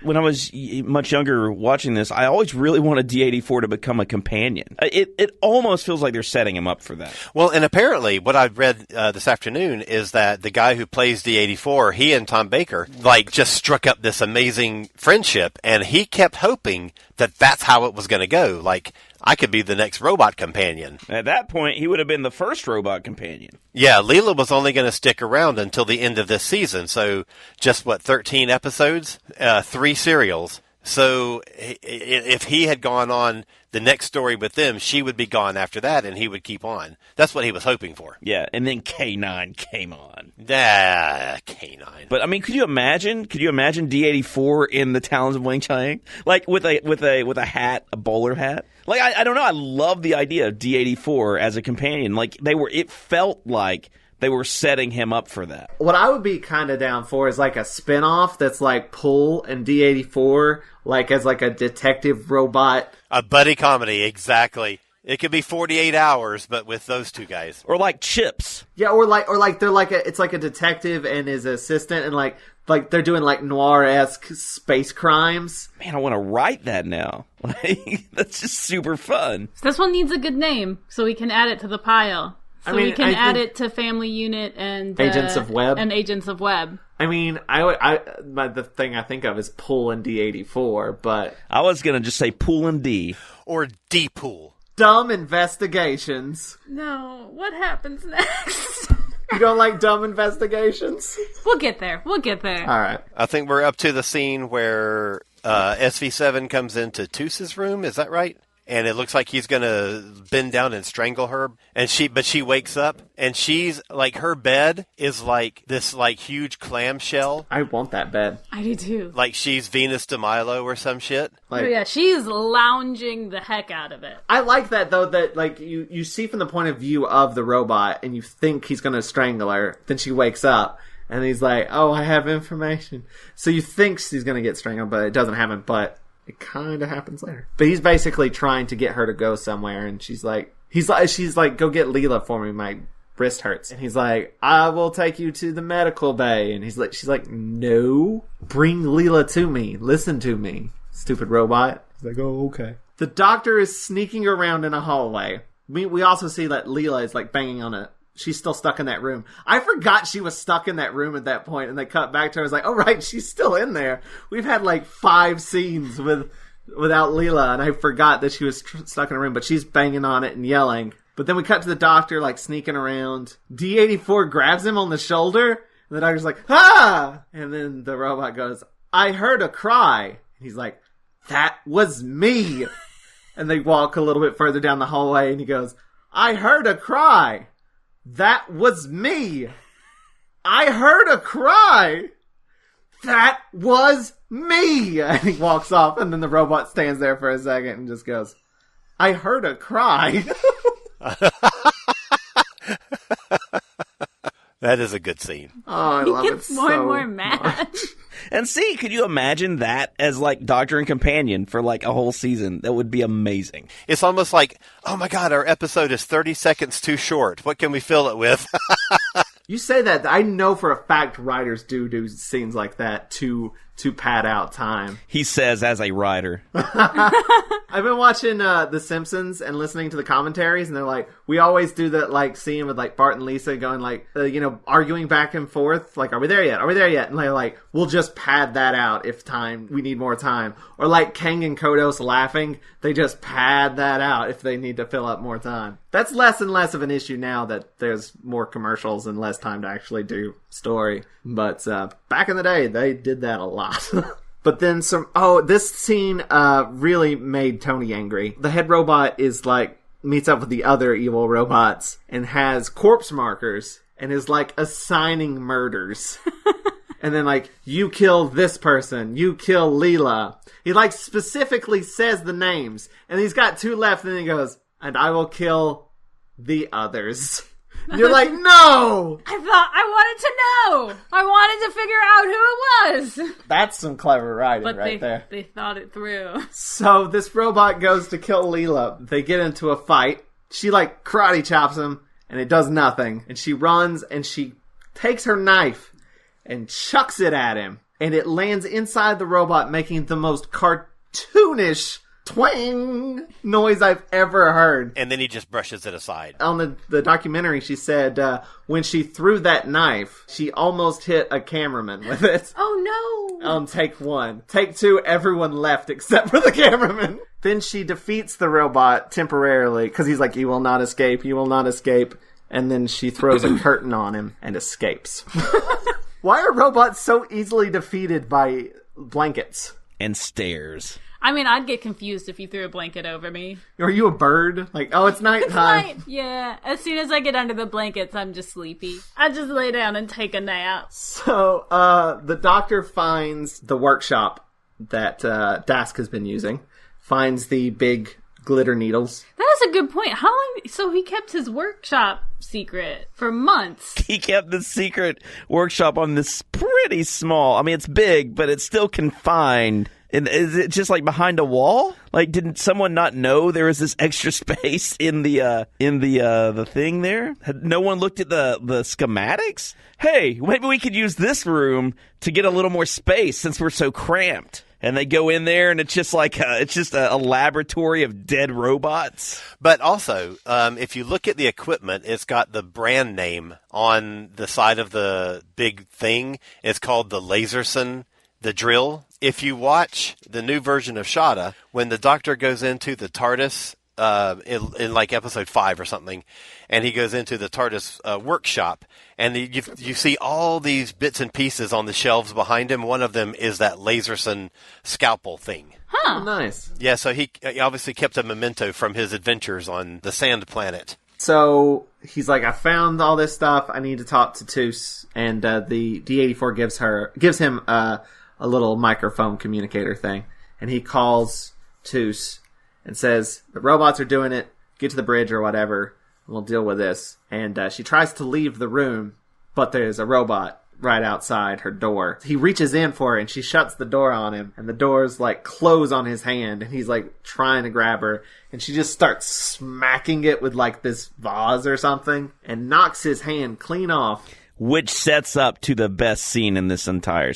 When I was much younger watching this, I always really wanted D84 to become a companion. It almost feels like they're setting him up for that. Well, and apparently what I've read this afternoon is that the guy who plays D84, he and Tom Baker, just struck up this amazing friendship, and he kept hoping that that's how it was going to go. I could be the next robot companion. At that point, he would have been the first robot companion. Yeah, Leela was only going to stick around until the end of this season. So just 13 episodes? 3 serials. So if he had gone on the next story with them, she would be gone after that and he would keep on. That's what he was hoping for. Yeah, and then K9 came on. K9. But could you imagine D84 in the Talons of Wing Chiang? With a hat, a bowler hat? I don't know, I love the idea of D84 as a companion. It felt like they were setting him up for that. What I would be kind of down for is a spin-off that's Poole and D84, as a detective robot. A buddy comedy, exactly. It could be 48 Hours, but with those two guys. Or Chips. Yeah, or they're it's a detective and his assistant, and they're doing noir-esque space crimes. Man, I want to write that now. That's just super fun. This one needs a good name, so we can add it to the pile. So we can add it to Family Unit and Agents of Web. And Agents of Web. The thing I think of is Poole and D84, but I was gonna just say Poole and D or D Poole. Dumb investigations. No, what happens next? You don't like dumb investigations? We'll get there. All right. I think we're up to the scene where SV7 comes into Toose's room. Is that right? and it looks like he's going to bend down and strangle her. But she wakes up, and she's like, her bed is like this like huge clamshell. I want that bed. I do too. Like she's Venus de Milo or some shit. Like, Oh, yeah, she's lounging the heck out of it. I like that, though, that like you see from the point of view of the robot, and you think he's going to strangle her. Then she wakes up, and he's like, "Oh, I have information." So you think she's going to get strangled, but it doesn't happen. But it kind of happens later. But he's basically trying to get her to go somewhere, and she's like, "Go get Leela for me. My wrist hurts." And he's like, "I will take you to the medical bay." And she's like, "No, bring Leela to me. Listen to me, stupid robot." He's like, "Oh, okay." The doctor is sneaking around in a hallway. We also see that Leela is like banging on a. She's still stuck in that room. I forgot she was stuck in that room at that point, and they cut back to her. I was like, "Oh right, she's still in there." We've had like 5 scenes without Leela, and I forgot that she was stuck in a room. But she's banging on it and yelling. But then we cut to the doctor like sneaking around. D-84 grabs him on the shoulder, and the doctor's like, "Ah!" And then the robot goes, "I heard a cry." And he's like, "That was me." And they walk a little bit further down the hallway, and he goes, "I heard a cry. That was me. I heard a cry. That was me." And he walks off, and then the robot stands there for a second and just goes, "I heard a cry." That is a good scene. Oh, I love He it gets more and more mad. And see, could you imagine that as like Doctor and Companion for like a whole season? That would be amazing. It's almost like, oh my God, our episode is 30 seconds too short. What can we fill it with? You say that. I know for a fact writers do scenes like that to pad out time. He says as a writer. I've been watching The Simpsons and listening to the commentaries, and they're like, we always do that like scene with like Bart and Lisa going like, arguing back and forth, like, "Are we there yet? Are we there yet?" And they're like, "We'll just pad that out if we need more time." Or like Kang and Kodos laughing, they just pad that out if they need to fill up more time. That's less and less of an issue now that there's more commercials and less time to actually do story. But back in the day, they did that a lot. But then this scene really made Toni angry. The head robot is like, meets up with the other evil robots and has corpse markers and is like assigning murders. And then like, "You kill this person, you kill Leela." He like specifically says the names, and he's got 2 left, and then he goes, "And I will kill the others." And you're like, no! I wanted to know. I wanted to figure out who it was. That's some clever writing there. They thought it through. So this robot goes to kill Leela. They get into a fight. She like karate chops him, and it does nothing. And she runs, and she takes her knife and chucks it at him. And it lands inside the robot, making the most cartoonish twang noise I've ever heard. And then he just brushes it aside. On the documentary, she said when she threw that knife, she almost hit a cameraman with it. Oh no! On take 1. Take 2, everyone left except for the cameraman. Then she defeats the robot temporarily, because he's like, "You will not escape, you will not escape." And then she throws a curtain on him and escapes. Why are robots so easily defeated by blankets? And stairs. I mean, I'd get confused if you threw a blanket over me. Are you a bird? Like, "Oh, it's nighttime." Yeah, as soon as I get under the blankets, I'm just sleepy. I just lay down and take a nap. So, the doctor finds the workshop that Dask has been using. Finds the big glitter needles. That is a good point. How long? So he kept his workshop secret for months. He kept the secret workshop on this pretty small. I mean, it's big, but it's still confined. And is it just like behind a wall? Like, didn't someone not know there was this extra space in the thing there? Had no one looked at the schematics? Hey, maybe we could use this room to get a little more space since we're so cramped. And they go in there, and it's just like a laboratory of dead robots. But also, if you look at the equipment, it's got the brand name on the side of the big thing. It's called the Laserson, the drill. If you watch the new version of Shada, when the Doctor goes into the TARDIS in like episode 5 or something, and he goes into the TARDIS workshop, and you see all these bits and pieces on the shelves behind him. One of them is that Laserson scalpel thing. Huh. Oh, nice. Yeah, so he obviously kept a memento from his adventures on the Sand Planet. So he's like, I found all this stuff. I need to talk to Toos. And the D-84 gives him a little microphone communicator thing. And he calls Toos and says, the robots are doing it. Get to the bridge or whatever. And we'll deal with this. And she tries to leave the room, but there's a robot right outside her door. He reaches in for her and she shuts the door on him, and the doors like close on his hand, and he's like trying to grab her, and she just starts smacking it with like this vase or something and knocks his hand clean off. Which sets up to the best scene in this entire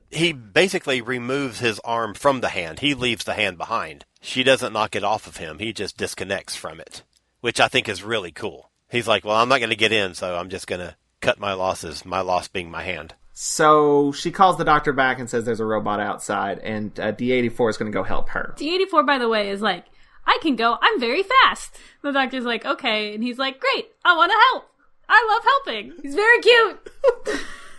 He basically removes his arm from the hand. He leaves the hand behind. She doesn't knock it off of him. He just disconnects from it, which I think is really cool. He's like, well, I'm not going to get in, so I'm just going to cut my losses, my loss being my hand. So she calls the doctor back and says there's a robot outside, and D-84 is going to go help her. D-84, by the way, is like, I can go. I'm very fast. The doctor's like, okay. And he's like, great. I want to help. I love helping. He's very cute.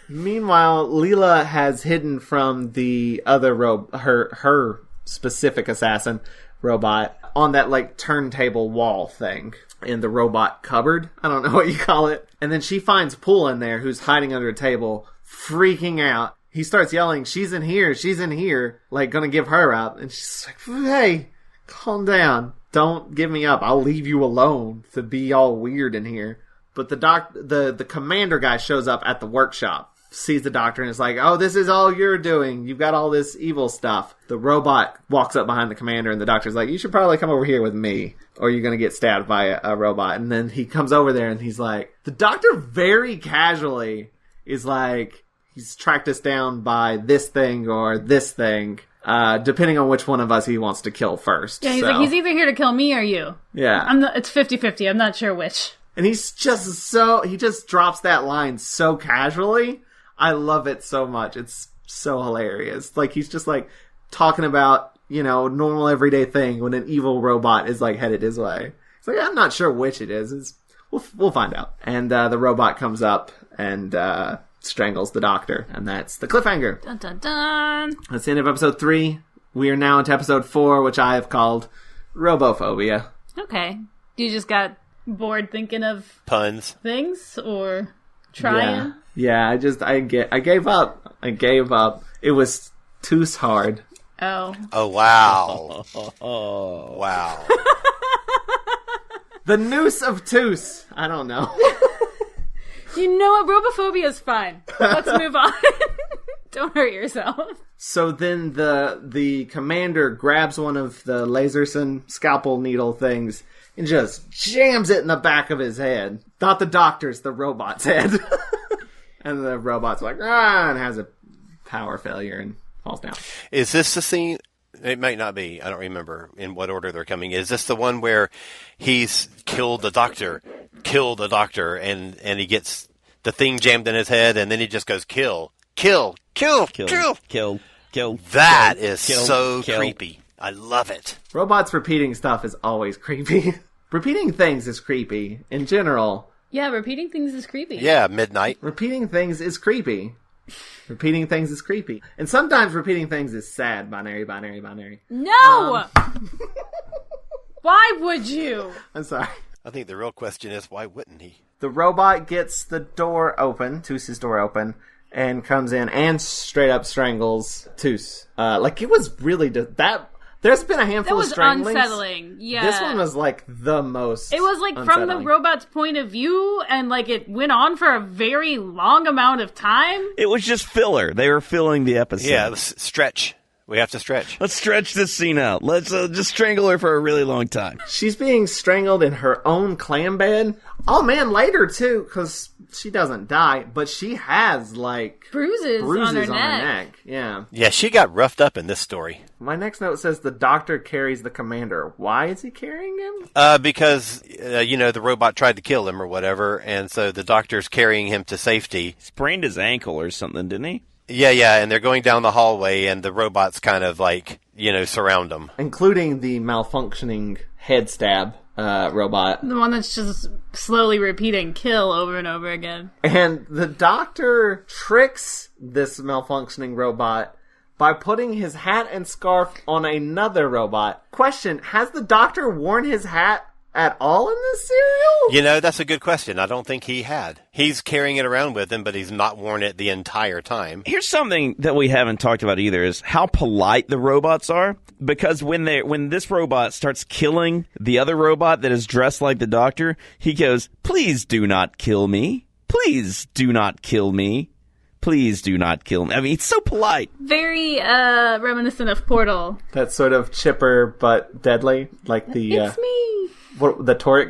Meanwhile, Leela has hidden from the other her specific assassin robot on that like turntable wall thing in the robot cupboard. I don't know what you call it. And then she finds Poole in there, who's hiding under a table, freaking out. He starts yelling, she's in here, like gonna give her up. And she's like, hey, calm down. Don't give me up. I'll leave you alone to be all weird in here. But the commander guy shows up at the workshop, sees the doctor, and is like, oh, this is all you're doing. You've got all this evil stuff. The robot walks up behind the commander, and the doctor's like, you should probably come over here with me, or you're going to get stabbed by a robot. And then he comes over there, and he's like, the doctor very casually is like, he's tracked us down by this thing or this thing, depending on which one of us he wants to kill first. Yeah, he's like, he's either here to kill me or you. Yeah. It's 50-50. I'm not sure which. And he just drops that line so casually. I love it so much. It's so hilarious. Like, he's just like talking about, normal everyday thing when an evil robot is like headed his way. It's like, I'm not sure which it is. We'll find out. And the robot comes up and strangles the doctor. And that's the cliffhanger. Dun dun dun. That's the end of episode 3. We are now into episode 4, which I have called Robophobia. Okay. You just got bored thinking of puns things or trying? Yeah, I gave up. It was too hard. Oh wow. Wow. The noose of Toos. I don't know. You know what? Robophobia is fine. Let's move on. Don't hurt yourself. So then the commander grabs one of the Laserson scalpel needle things and just jams it in the back of his head. Not the doctor's, the robot's head. And the robot's like, and has a power failure and falls down. Is this the scene? It might not be. I don't remember in what order they're coming. Is this the one where he's killed the doctor, and he gets the thing jammed in his head, and then he just goes, kill. That is so creepy. I love it. Robots repeating stuff is always creepy. Repeating things is creepy in general. Yeah, repeating things is creepy. Yeah, midnight. Repeating things is creepy. Repeating things is creepy. And sometimes repeating things is sad. Binary. No! Why would you? I'm sorry. I think the real question is, why wouldn't he? The robot gets the door open, Toos's door open, and comes in and straight up strangles Toos. Like, it was really... There's been a handful of stranglings. That was unsettling, yeah. This one was, like, the most It was, like, unsettling. from the robot's point of view, and, like, it went on for a very long amount of time. It was just filler. They were filling the episode. Yeah, let's stretch. We have to stretch. Let's stretch this scene out. Let's just strangle her for a really long time. She's being strangled in her own clam bed. Oh, man, later, too, because she doesn't die, but she has, like... Bruises on her neck. Yeah. Yeah, she got roughed up in this story. My next note says the doctor carries the commander. Why is he carrying him? Because, the robot tried to kill him or whatever, and so the doctor's carrying him to safety. Sprained his ankle or something, didn't he? Yeah, and they're going down the hallway, and the robots kind of like, surround them. Including the malfunctioning head stab robot. The one that's just slowly repeating kill over and over again. And the doctor tricks this malfunctioning robot by putting his hat and scarf on another robot. Question, has the doctor worn his hat at all in this serial? That's a good question. I don't think he had. He's carrying it around with him, but he's not worn it the entire time. Here's something that we haven't talked about either, is how polite the robots are. Because when this robot starts killing the other robot that is dressed like the doctor, he goes, "Please do not kill me. Please do not kill me. Please do not kill me." I mean, it's so polite. Very reminiscent of Portal. That's sort of chipper but deadly, like the It's me. the turret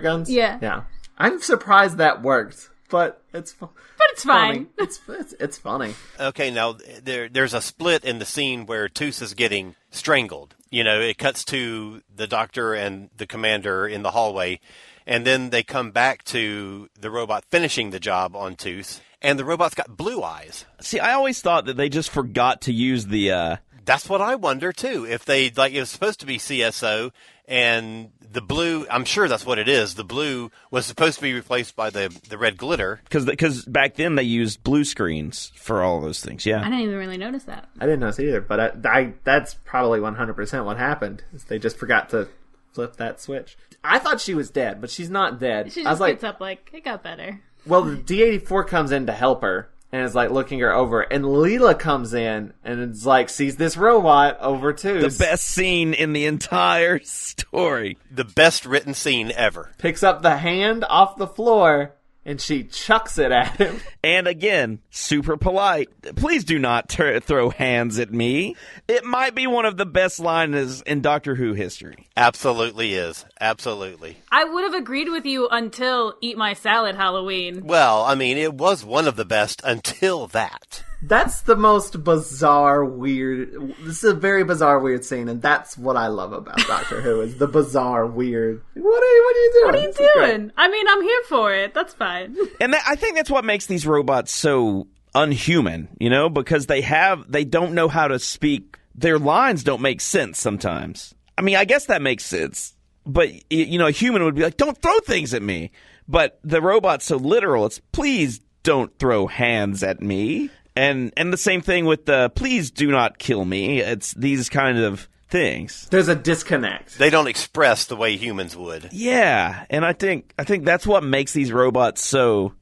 guns. Yeah. I'm surprised that worked, but it's But it's fine. It's funny. Okay, now there's a split in the scene where Toos is getting strangled. It cuts to the doctor and the commander in the hallway, and then they come back to the robot finishing the job on Toos, and the robot's got blue eyes. See, I always thought that they just forgot to use the... That's what I wonder, too. If it was supposed to be CSO, and the blue, I'm sure that's what it is. The blue was supposed to be replaced by the red glitter. Because back then they used blue screens for all those things, yeah. I didn't even really notice that. I didn't notice either, but that's probably 100% what happened. Is they just forgot to flip that switch. I thought she was dead, but she's not dead. She I was just gets up like, it got better. Well, the D-84 comes in to help her, and is like looking her over, and Leela comes in and it's like sees this robot over too. The best scene in the entire story. The best written scene ever. Picks up the hand off the floor and she chucks it at him. And again, super polite. Please do not throw hands at me. It might be one of the best lines in Doctor Who history. Absolutely is. Absolutely. I would have agreed with you until Eat My Salad Halloween. Well, I mean, it was one of the best until that. That's the most bizarre, weird... This is a very bizarre, weird scene, and that's what I love about Doctor Who, is the bizarre, weird... What are you doing? What are you doing? I mean, I'm here for it. That's fine. And I think that's what makes these robots so unhuman, because they don't know how to speak. Their lines don't make sense sometimes. I mean, I guess that makes sense. But, a human would be like, don't throw things at me. But the robot's so literal, it's please don't throw hands at me. And the same thing with the please do not kill me. It's these kind of things. There's a disconnect. They don't express the way humans would. Yeah, and I think that's what makes these robots so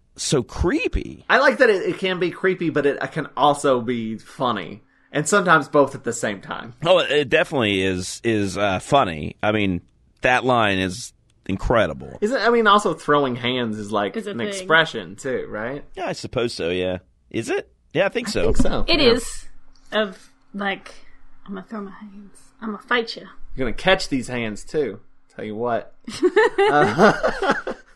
creepy. I like that it can be creepy, but it can also be funny. And sometimes both at the same time. Oh, it definitely is funny. I mean, that line is incredible. Also throwing hands is like an an expression too, right? Yeah, I suppose so, yeah. Is it? Yeah, I think so. I think so. It is. Of, like, I'm going to throw my hands. I'm going to fight you. You're going to catch these hands too. Tell you what.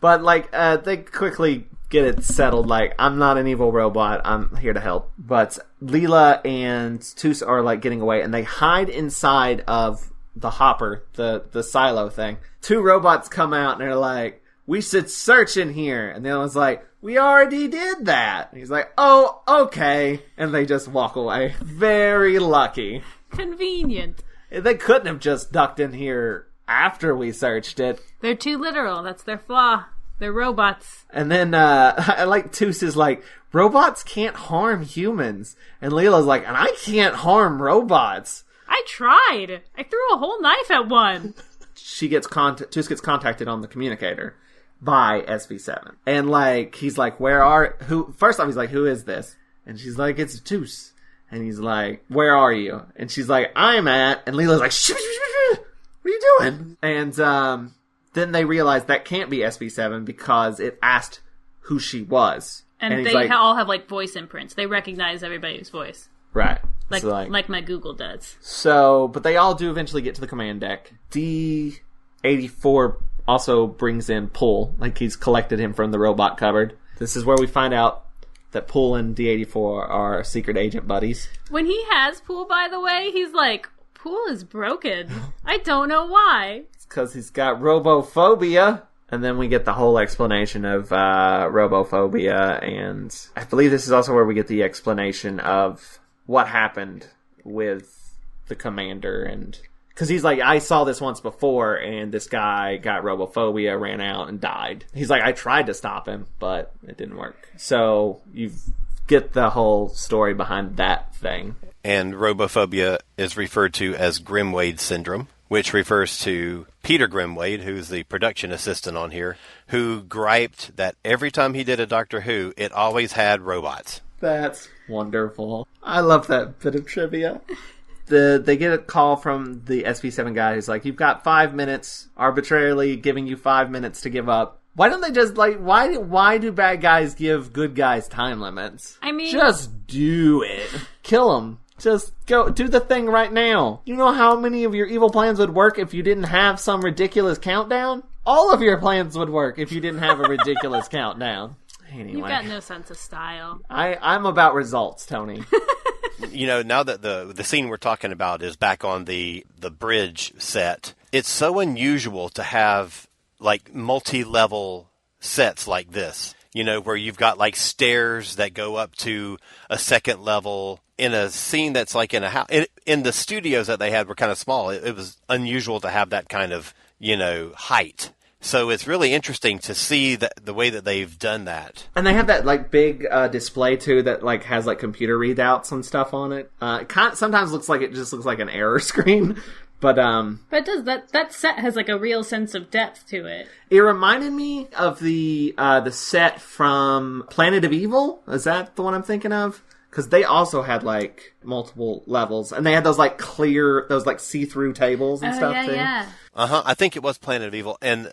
But, they quickly get it settled. Like, I'm not an evil robot. I'm here to help. But Leela and Toos are, getting away, and they hide inside of the hopper, the silo thing. Two robots come out, and they're like, we should search in here. And the other one's like, we already did that. And he's like, oh, okay. And they just walk away. Very lucky. Convenient. They couldn't have just ducked in here after we searched it. They're too literal. That's their flaw. They're robots. And then, I like Toos is like, robots can't harm humans. And Leela's like, and I can't harm robots. I tried. I threw a whole knife at one. Toos gets contacted on the communicator by SV7. And he's like, first off, he's like, who is this? And she's like, it's Toos. And he's like, where are you? And she's like, I'm at, and Leela's like, shh, what are you doing? And, then they realize that can't be SV7 because it asked who she was. And they all have voice imprints. They recognize everybody's voice. Right. Like my Google does. So, but they all do eventually get to the command deck. D-84 also brings in Pool, he's collected him from the robot cupboard. This is where we find out that Pool and D-84 are secret agent buddies. When he has Pool, by the way, he's like, Pool is broken. I don't know why. It's because he's got robophobia. And then we get the whole explanation of robophobia, and I believe this is also where we get the explanation of what happened with the commander. And because he's like, I saw this once before, and this guy got robophobia, ran out, and died. He's like, I tried to stop him, but it didn't work. So you get the whole story behind that thing. And robophobia is referred to as Grimwade syndrome, which refers to Peter Grimwade, who's the production assistant on here, who griped that every time he did a Doctor Who, it always had robots. That's wonderful. I love that bit of trivia. They get a call from the SV7 guy who's like, you've got 5 minutes, arbitrarily giving you 5 minutes to give up. Why don't they just, like, why do bad guys give good guys time limits? I mean... Just do it. Kill them. Just go do the thing right now. You know how many of your evil plans would work if you didn't have some ridiculous countdown? All of your plans would work if you didn't have a ridiculous countdown. Anyway. You've got no sense of style. I'm about results, Tony. You know, now that the scene we're talking about is back on the bridge set, it's so unusual to have, like, multi-level sets like this. You know, where you've got, like, stairs that go up to a second level in a scene that's, like, in a house. In the studios that they had were kind of small. It was unusual to have that kind of, you know, height. So it's really interesting to see the way that they've done that. And they have that, like, big display, too, that, like, has, like, computer readouts and stuff on it. It sometimes looks like it just looks like an error screen. But it does. That set has, like, a real sense of depth to it. It reminded me of the set from Planet of Evil. Is that the one I'm thinking of? Because they also had, like, multiple levels. And they had those, like, clear, those, like, see-through tables and stuff, too. Yeah. I think it was Planet of Evil. And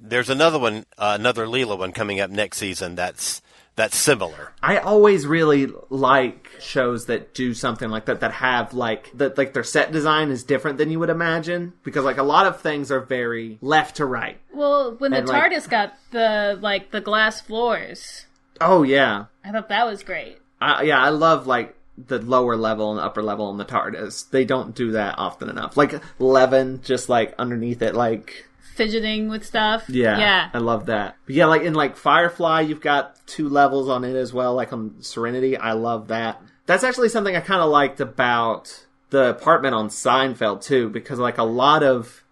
there's another one, another Leela one coming up next season that's similar. I always really like shows that do something like that have, like, like their set design is different than you would imagine. Because, like, a lot of things are very left to right. Well, when the And, like, TARDIS got the glass floors, Oh, yeah. I thought that was great. I love, like, the lower level and the upper level in the TARDIS. They don't do that often enough. Like, Levin, just, like, underneath it, like... Fidgeting with stuff. Yeah. I love that. But yeah, like, in, like, Firefly, you've got 2 levels on it as well, like on Serenity. I love that. That's actually something I kind of liked about the apartment on Seinfeld, too, because, like, a lot of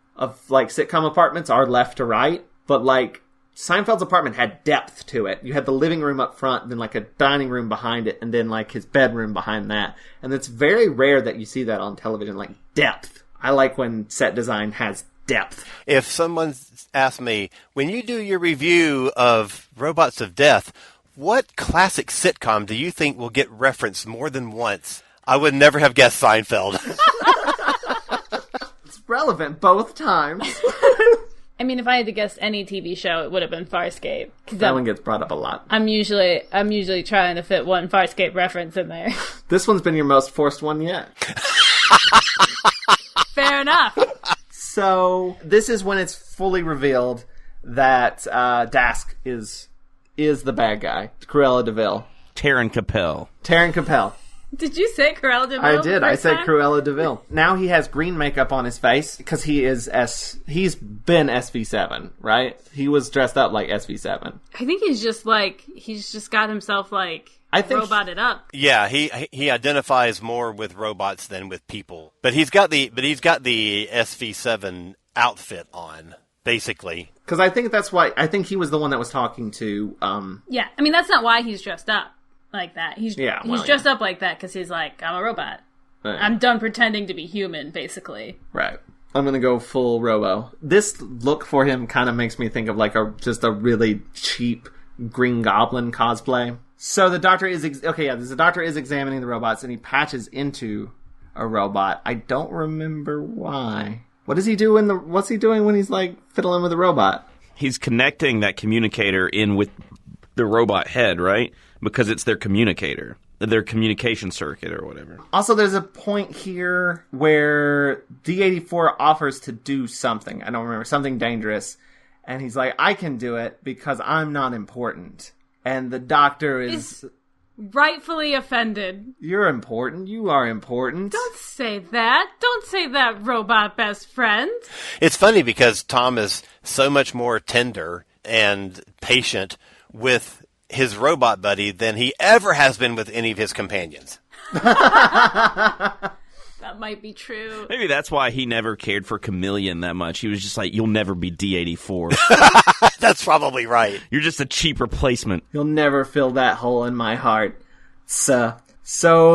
like, sitcom apartments are left to right, but, like, Seinfeld's apartment had depth to it. You had the living room up front, then, like, a dining room behind it, and then, like, his bedroom behind that. And it's very rare that you see that on television, like, depth. I like when set design has depth. If someone asked me, when you do your review of Robots of Death, what classic sitcom do you think will get referenced more than once? I would never have guessed Seinfeld. It's relevant both times. I mean, if I had to guess any TV show, it would have been Farscape. That one gets brought up a lot. I'm usually trying to fit one Farscape reference in there. This one's been your most forced one yet. Fair enough. So, this is when it's fully revealed that Dask is the bad guy. Cruella de Vil. Taron Capel. Taron Capel. Did you say Cruella de Vil? I did. I said time? Cruella de Vil. Now he has green makeup on his face because he's been SV7, right? He was dressed up like SV7. I think he's just got himself, like, roboted up. Yeah, he identifies more with robots than with people. But he's got the SV7 outfit on, basically. Because I think that's why. I think he was the one that was talking to. Yeah, I mean that's not why he's dressed up like that. He's dressed up like that because he's like, I'm a robot. I'm done pretending to be human, basically. Right. I'm gonna go full Robo. This look for him kind of makes me think of like just a really cheap Green Goblin cosplay. So the doctor is the doctor is examining the robots and he patches into a robot. I don't remember why. What is he doing? What's he doing when he's like fiddling with the robot? He's connecting that communicator in with the robot head, right? Because it's their communicator, their communication circuit or whatever. Also, there's a point here where D84 offers to do something. I don't remember, something dangerous. And he's like, I can do it because I'm not important. And the doctor is rightfully offended. You're important. You are important. Don't say that. Don't say that, robot best friend. It's funny because Tom is so much more tender and patient with his robot buddy than he ever has been with any of his companions. That might be true. Maybe that's why he never cared for Chameleon that much. He was just like, you'll never be D84. That's probably right. You're just a cheap replacement. You'll never fill that hole in my heart. So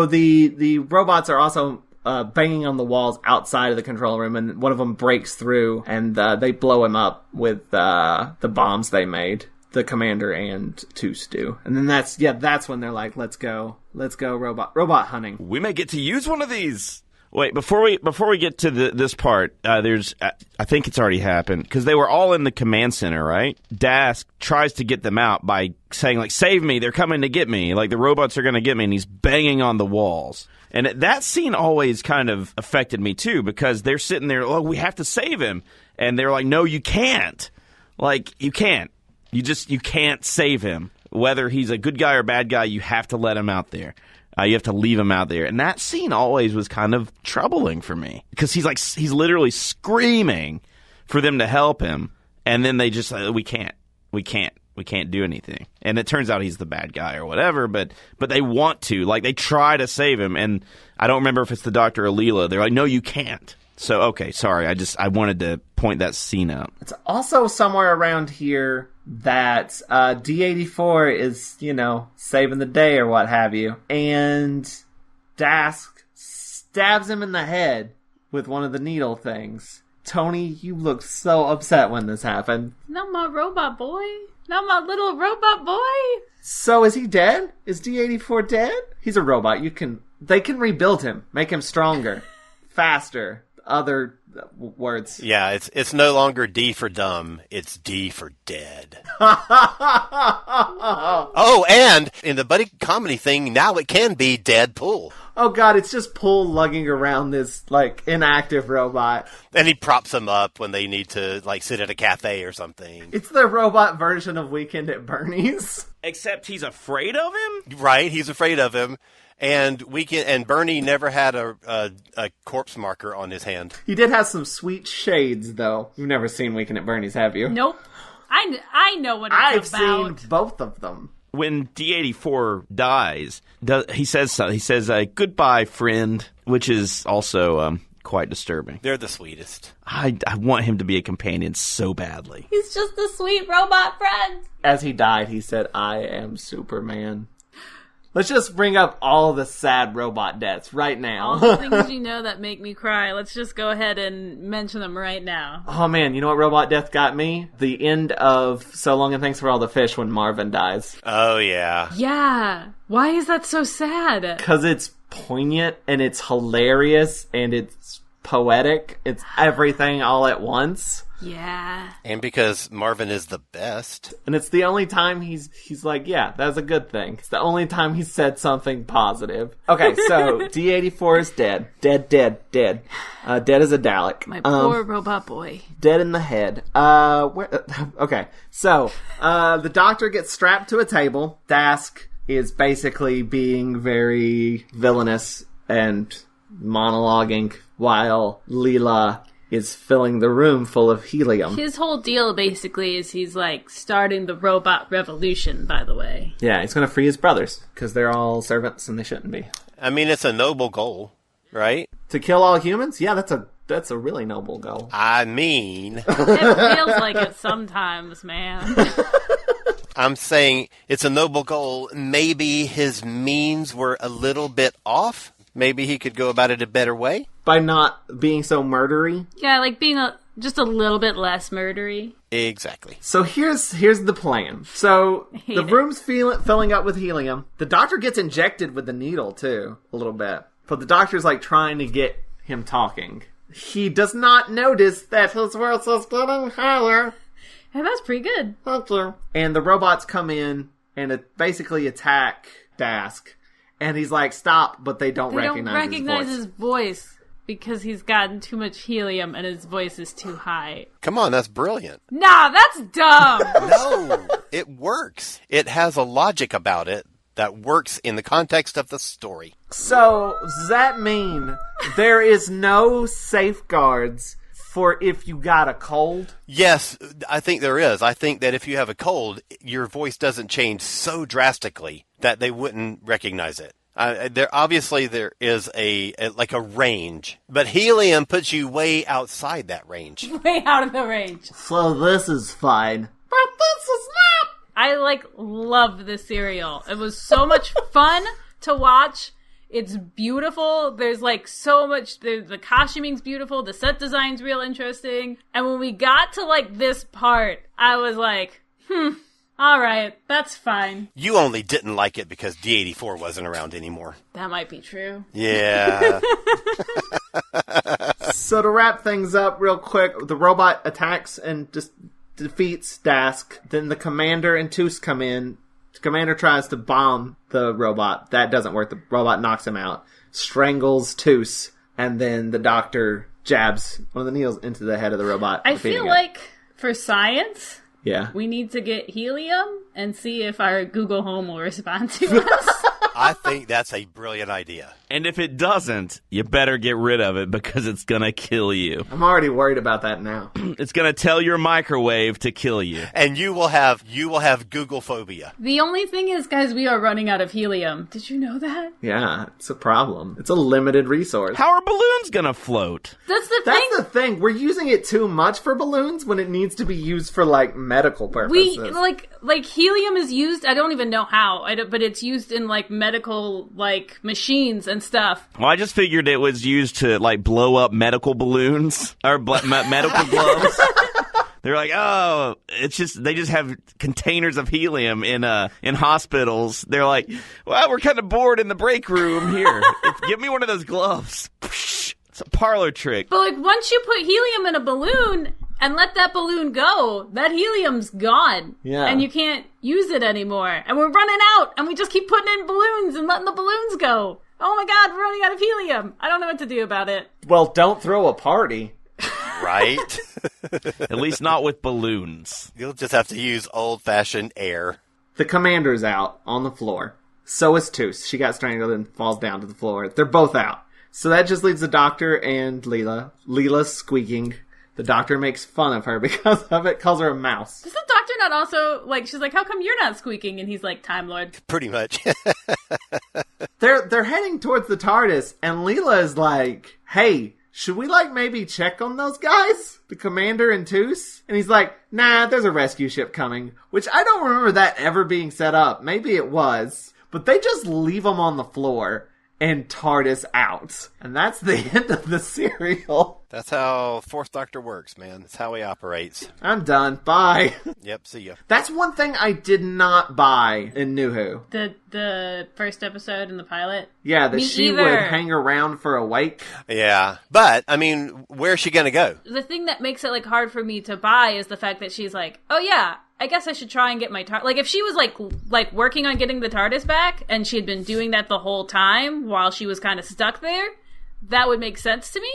the robots are also banging on the walls outside of the control room, and one of them breaks through, and they blow him up with the bombs they made. The commander and Toos do. And then that's when they're like, let's go robot hunting. We may get to use one of these. Wait, before we get to this part, there's I think it's already happened because they were all in the command center, right? Dask tries to get them out by saying like, "Save me! They're coming to get me! Like the robots are going to get me!" And he's banging on the walls. And that scene always kind of affected me too because they're sitting there, "Oh, we have to save him," and they're like, "No, you can't! Like you can't! You can't save him. Whether he's a good guy or bad guy, you have to let him out there." You have to leave him out there. And that scene always was kind of troubling for me. Because he's literally screaming for them to help him. And then they just we can't do anything. And it turns out he's the bad guy or whatever. But they want to. Like, they try to save him. And I don't remember if it's the Dr. or Leela. They're like, no, you can't. So, okay, sorry. I wanted to point that scene out. It's also somewhere around here that D84 is, saving the day or what have you. And Dask stabs him in the head with one of the needle things. Toni, you looked so upset when this happened. Not my robot boy. Not my little robot boy. So is he dead? Is D84 dead? He's a robot. They can rebuild him, make him stronger, faster. Other words. Yeah, it's no longer D for dumb, it's D for dead. Oh, and in the buddy comedy thing, now it can be Deadpool. Oh god, it's just Pool lugging around this, inactive robot. And he props him up when they need to, sit at a cafe or something. It's the robot version of Weekend at Bernie's. Except he's afraid of him? Right, he's afraid of him. And Bernie never had a corpse marker on his hand. He did have some sweet shades, though. You've never seen Weekend at Bernie's, have you? Nope. I know what it's about. I've seen both of them. When D84 dies, he says something. He says, goodbye, friend, which is also quite disturbing. They're the sweetest. I want him to be a companion so badly. He's just a sweet robot friend. As he died, he said, I am Superman. Let's just bring up all the sad robot deaths right now. All the things that make me cry. Let's just go ahead and mention them right now. Oh man, you know what robot death got me? The end of So Long and Thanks for All the Fish when Marvin dies. Oh yeah. Yeah. Why is that so sad? Because it's poignant and it's hilarious and it's poetic. It's everything all at once. Yeah. And because Marvin is the best. And it's the only time he's like, yeah, that's a good thing. It's the only time he said something positive. Okay, so D84 is dead. Dead. Dead as a Dalek. My poor robot boy. Dead in the head. Okay, so the doctor gets strapped to a table. Dask is basically being very villainous and monologuing while Leela is filling the room full of helium. His whole deal basically is he's starting the robot revolution, by the way. Yeah, he's going to free his brothers because they're all servants and they shouldn't be. I mean, it's a noble goal, right? To kill all humans? Yeah, that's a really noble goal. I mean... It feels like it sometimes, man. I'm saying it's a noble goal. Maybe his means were a little bit off. Maybe he could go about it a better way. By not being so murdery? Yeah, being just a little bit less murdery. Exactly. So here's the plan. So the room's filling up with helium. The doctor gets injected with the needle, too, a little bit. But the doctor's, trying to get him talking. He does not notice that his voice is getting higher. And that's pretty good. Thank you. And the robots come in and basically attack Dask. And he's like, stop, but they don't recognize his voice because he's gotten too much helium and his voice is too high. Come on, that's brilliant. Nah, that's dumb. No, it works. It has a logic about it that works in the context of the story. So, does that mean there is no safeguards for if you got a cold? Yes, I think there is. I think that if you have a cold, your voice doesn't change so drastically that they wouldn't recognize it. There is a range, but helium puts you way outside that range. Way out of the range. So this is fine. But this is not! I, love this serial. It was so much fun to watch. It's beautiful. There's, so much... The costuming's beautiful. The set design's real interesting. And when we got to, this part, I was like, all right, that's fine. You only didn't like it because D-84 wasn't around anymore. That might be true. Yeah. So to wrap things up real quick, the robot attacks and just defeats Dask. Then the commander and Toos come in. The commander tries to bomb the robot. That doesn't work. The robot knocks him out. Strangles Toos. And then the doctor jabs one of the needles into the head of the robot. I feel like for science... Yeah. We need to get helium and see if our Google Home will respond to us. I think that's a brilliant idea. And if it doesn't, you better get rid of it because it's going to kill you. I'm already worried about that now. It's going to tell your microwave to kill you. And you will have Google phobia. The only thing is, guys, we are running out of helium. Did you know that? Yeah, it's a problem. It's a limited resource. How are balloons going to float? That's the thing. That's the thing. We're using it too much for balloons when it needs to be used for, medical purposes. We, helium is used, I don't even know how, but it's used in, medical, machines and stuff. Well, I just figured it was used to, blow up medical balloons or medical gloves. They're like, oh, they just have containers of helium in hospitals. They're like, well, we're kind of bored in the break room here. Give me one of those gloves. It's a parlor trick. But, once you put helium in a balloon and let that balloon go, that helium's gone. Yeah. And you can't use it anymore. And we're running out, and we just keep putting in balloons and letting the balloons go. Oh my god, we're running out of helium. I don't know what to do about it. Well, don't throw a party. Right? At least not with balloons. You'll just have to use old-fashioned air. The commander's out on the floor. So is Toos. She got strangled and falls down to the floor. They're both out. So that just leaves the doctor and Leela. Leela's squeaking. The doctor makes fun of her because of it, calls her a mouse. Does the doctor not also, she's like, how come you're not squeaking? And he's like, Time Lord. Pretty much. They're heading towards the TARDIS, and Leela is like, hey, should we, maybe check on those guys? The commander and Toos? And he's like, nah, there's a rescue ship coming. Which I don't remember that ever being set up. Maybe it was. But they just leave them on the floor and TARDIS out. And that's the end of the serial. That's how Fourth Doctor works, man. That's how he operates. I'm done. Bye. Yep, see ya. That's one thing I did not buy in New Who. The first episode in the pilot? Yeah, that Me she either. would hang around for a wake. Yeah, but, where's she gonna go? The thing that makes it, hard for me to buy is the fact that she's like, oh yeah, I guess I should try and get my TARDIS. If she was, working on getting the TARDIS back, and she had been doing that the whole time while she was kind of stuck there, that would make sense to me.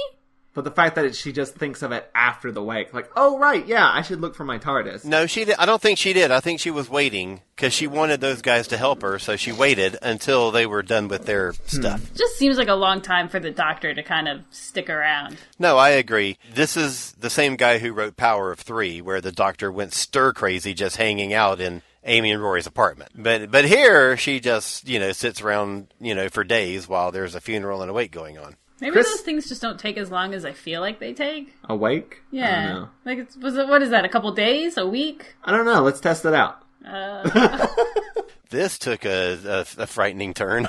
But the fact that she just thinks of it after the wake, oh, right, yeah, I should look for my TARDIS. No, she did. I don't think she did. I think she was waiting because she wanted those guys to help her, so she waited until they were done with their stuff. Just seems like a long time for the Doctor to kind of stick around. No, I agree. This is the same guy who wrote Power of Three, where the Doctor went stir-crazy just hanging out in Amy and Rory's apartment. But here, she just, sits around, for days while there's a funeral and a wake going on. Maybe those things just don't take as long as I feel like they take. A wake? Yeah. I don't know. What is that, a couple days? A week? I don't know. Let's test it out. This took a frightening turn.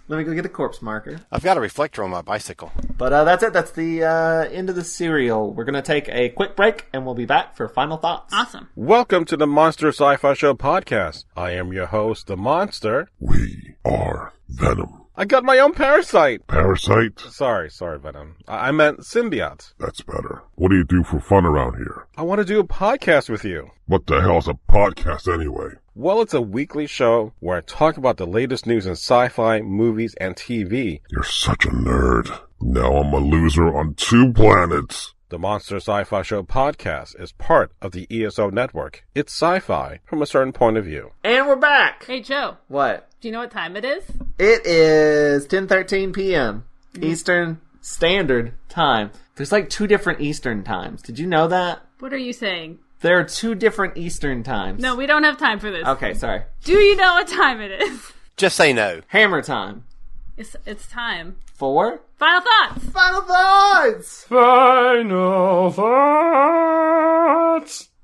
Let me go get a corpse marker. I've got a reflector on my bicycle. But that's it. That's the end of the serial. We're going to take a quick break, and we'll be back for final thoughts. Awesome. Welcome to the Monster Sci-Fi Show podcast. I am your host, the Monster. We are Venom. I got my own parasite. Parasite? Sorry, Venom. I meant symbiote. That's better. What do you do for fun around here? I want to do a podcast with you. What the hell's a podcast anyway? Well, it's a weekly show where I talk about the latest news in sci-fi, movies, and TV. You're such a nerd. Now I'm a loser on 2 planets. The Monster Sci-Fi Show podcast is part of the ESO network. It's sci-fi from a certain point of view. And we're back! Hey, Joe. What? Do you know what time it is? It is 10:13 p.m. Eastern Standard Time. There's like 2 different Eastern times. Did you know that? What are you saying? There are 2 different Eastern times. No, we don't have time for this. Okay, sorry. Do you know what time it is? Just say no. Hammer time. It's time. 4? Final thoughts! Final thoughts! Final thoughts.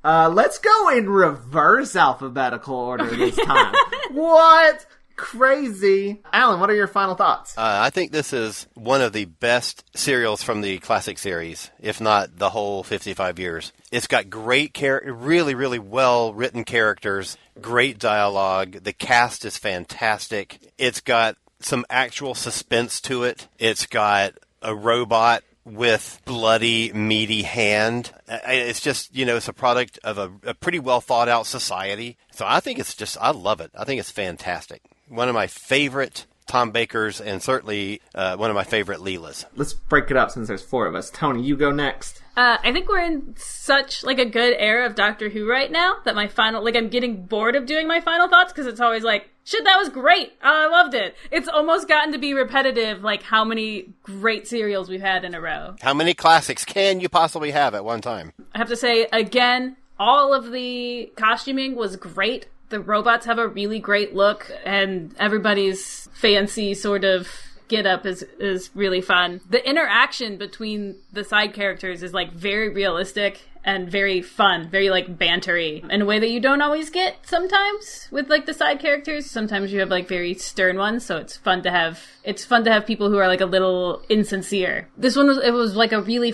Let's go in reverse alphabetical order this time. What? Crazy. Alan, what are your final thoughts? I think this is one of the best serials from the classic series, if not the whole 55 years. It's got great really, really well-written characters, great dialogue. The cast is fantastic. It's got some actual suspense to it. It's got a robot with bloody, meaty hand. It's just, it's a product of a pretty well thought out society. So I think I love it. I think it's fantastic. One of my favorite Tom Bakers and certainly one of my favorite Leela's. Let's break it up since there's 4 of us. Tony, you go next. I think we're in such a good era of Doctor Who right now that I'm getting bored of doing my final thoughts because it's always like, shit, that was great. I loved it. It's almost gotten to be repetitive, like how many great serials we've had in a row. How many classics can you possibly have at one time? I have to say, again, all of the costuming was great. The robots have a really great look, and everybody's fancy sort of get-up is really fun. The interaction between the side characters is, very realistic and very fun, very, bantery, in a way that you don't always get sometimes with, the side characters. Sometimes you have, very stern ones, so it's fun to have people who are, a little insincere. This one was a really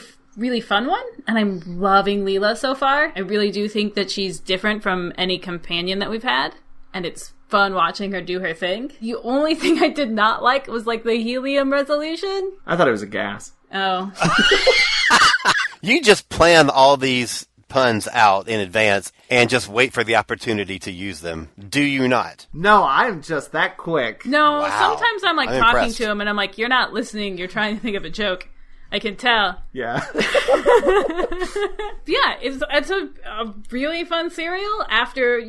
fun one, and I'm loving Leela so far. I really do think that she's different from any companion that we've had, and it's fun watching her do her thing. The only thing I did not like was the helium resolution. I thought it was a gas. Oh. You just plan all these puns out in advance and just wait for the opportunity to use them. Do you not? No, I'm just that quick. No, Wow. Sometimes I'm talking impressed. to him and I'm like, you're not listening, you're trying to think of a joke. I can tell. Yeah. Yeah, it's a really fun serial after,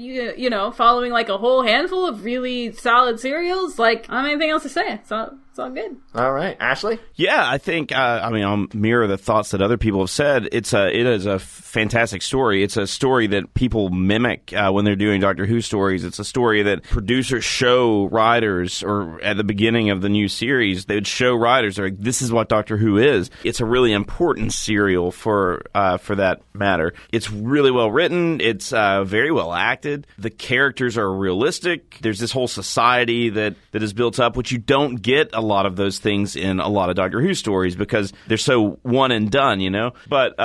following a whole handful of really solid serials. I don't have anything else to say. It's all good. All right. Ashley? Yeah, I think, I'll mirror the thoughts that other people have said. It is a fantastic story. It's a story that people mimic when they're doing Doctor Who stories. It's a story that producers show writers, or at the beginning of the new series, they would show writers, this is what Doctor Who is. It's a really important serial for that matter. It's really well written. It's very well acted. The characters are realistic. There's this whole society that is built up, which you don't get a lot of those things in a lot of Doctor Who stories because they're so one and done, But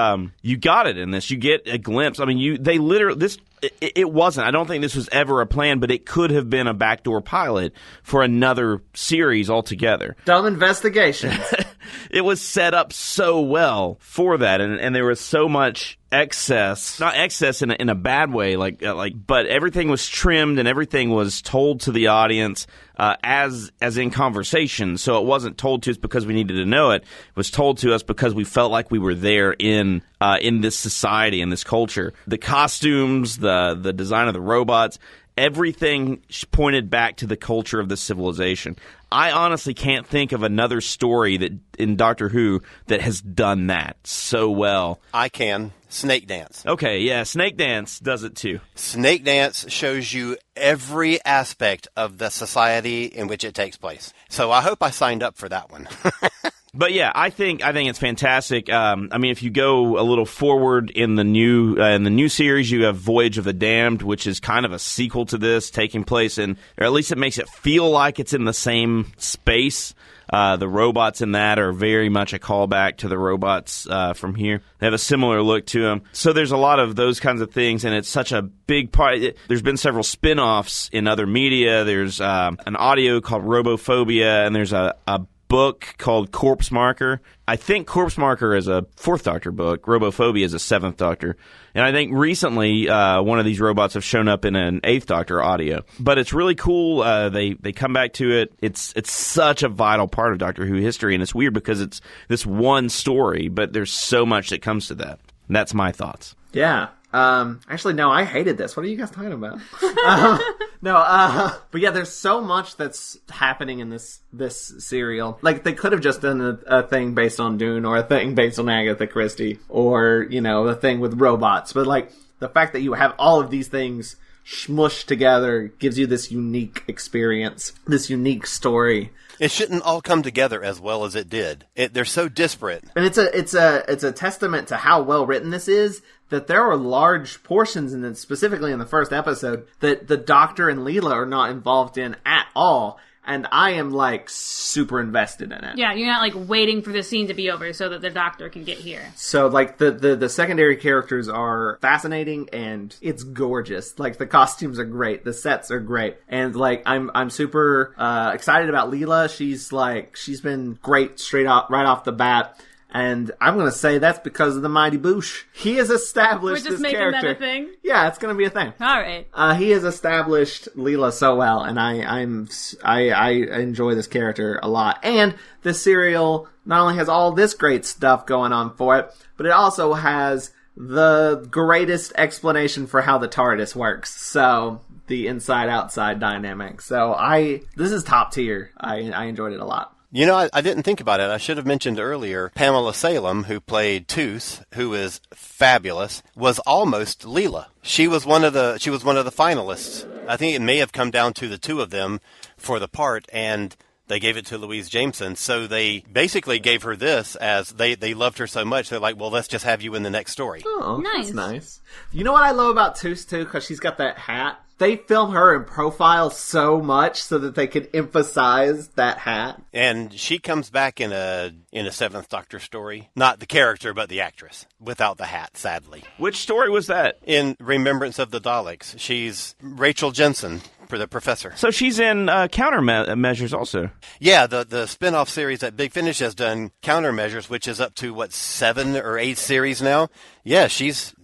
you got it in this. You get a glimpse. It wasn't. I don't think this was ever a plan, but it could have been a backdoor pilot for another series altogether. Dumb investigations. It was set up so well for that, and there was so much excess, not excess in a bad way, but everything was trimmed and everything was told to the audience as in conversation. So it wasn't told to us because we needed to know it. It was told to us because we felt like we were there in this society, in this culture. The costumes, the design of the robots, everything pointed back to the culture of the civilization. I honestly can't think of another story that in Doctor Who that has done that so well. I can. Snake Dance. Okay, yeah, Snake Dance does it too. Snake Dance shows you every aspect of the society in which it takes place. So I hope I signed up for that one. But yeah, I think it's fantastic. If you go a little forward in the new series, you have Voyage of the Damned, which is kind of a sequel to this, taking place or at least it makes it feel like it's in the same space. The robots in that are very much a callback to the robots from here. They have a similar look to them. So there's a lot of those kinds of things, and it's such a big part. There's been several spin-offs in other media. There's an audio called Robophobia, and there's a book called Corpse Marker. I think Corpse Marker is a 4th Doctor book. Robophobia is a 7th Doctor. And I think recently one of these robots have shown up in an 8th Doctor audio. But it's really cool. They come back to it. It's such a vital part of Doctor Who history. And it's weird because it's this one story, but there's so much that comes to that. And that's my thoughts. Yeah. Actually, no, I hated this. What are you guys talking about? But yeah, there's so much that's happening in this serial. Like, they could have just done a thing based on Dune, or a thing based on Agatha Christie, or, you know, a thing with robots. But, like, the fact that you have all of these things smushed together gives you this unique experience, this unique story. It shouldn't all come together as well as it did. They're so disparate. And it's a testament to how well written this is, that there are large portions, and specifically in the first episode, that the Doctor and Leela are not involved in at all. And I am, like, super invested in it. Yeah, you're not, like, waiting for the scene to be over so that the Doctor can get here. So, like, the secondary characters are fascinating, and it's gorgeous. Like, the costumes are great. The sets are great. And, like, I'm super excited about Leela. She's been great right off the bat. And I'm going to say that's because of the Mighty Boosh. He has established this character. We're just making that a thing? Yeah, it's going to be a thing. All right. He has established Leela so well, and I enjoy this character a lot. And this serial not only has all this great stuff going on for it, but it also has the greatest explanation for how the TARDIS works. So, the inside-outside dynamic. So, this is top tier. I enjoyed it a lot. You know, I didn't think about it. I should have mentioned earlier, Pamela Salem, who played Tooth, who is fabulous, was almost Leela. She was one of the finalists. I think it may have come down to the two of them for the part, and they gave it to Louise Jameson. So they basically gave her this as they loved her so much. They're like, well, let's just have you in the next story. Oh, nice. That's nice. You know what I love about Tooth, too? Because she's got that hat. They film her in profile so much so that they could emphasize that hat. And she comes back in a 7th Doctor story. Not the character, but the actress. Without the hat, sadly. Which story was that? In Remembrance of the Daleks. She's Rachel Jensen, for the professor. So she's in Countermeasures also. Yeah, the spin-off series that Big Finish has done, Countermeasures, which is up to, 7 or 8 series now? Yeah,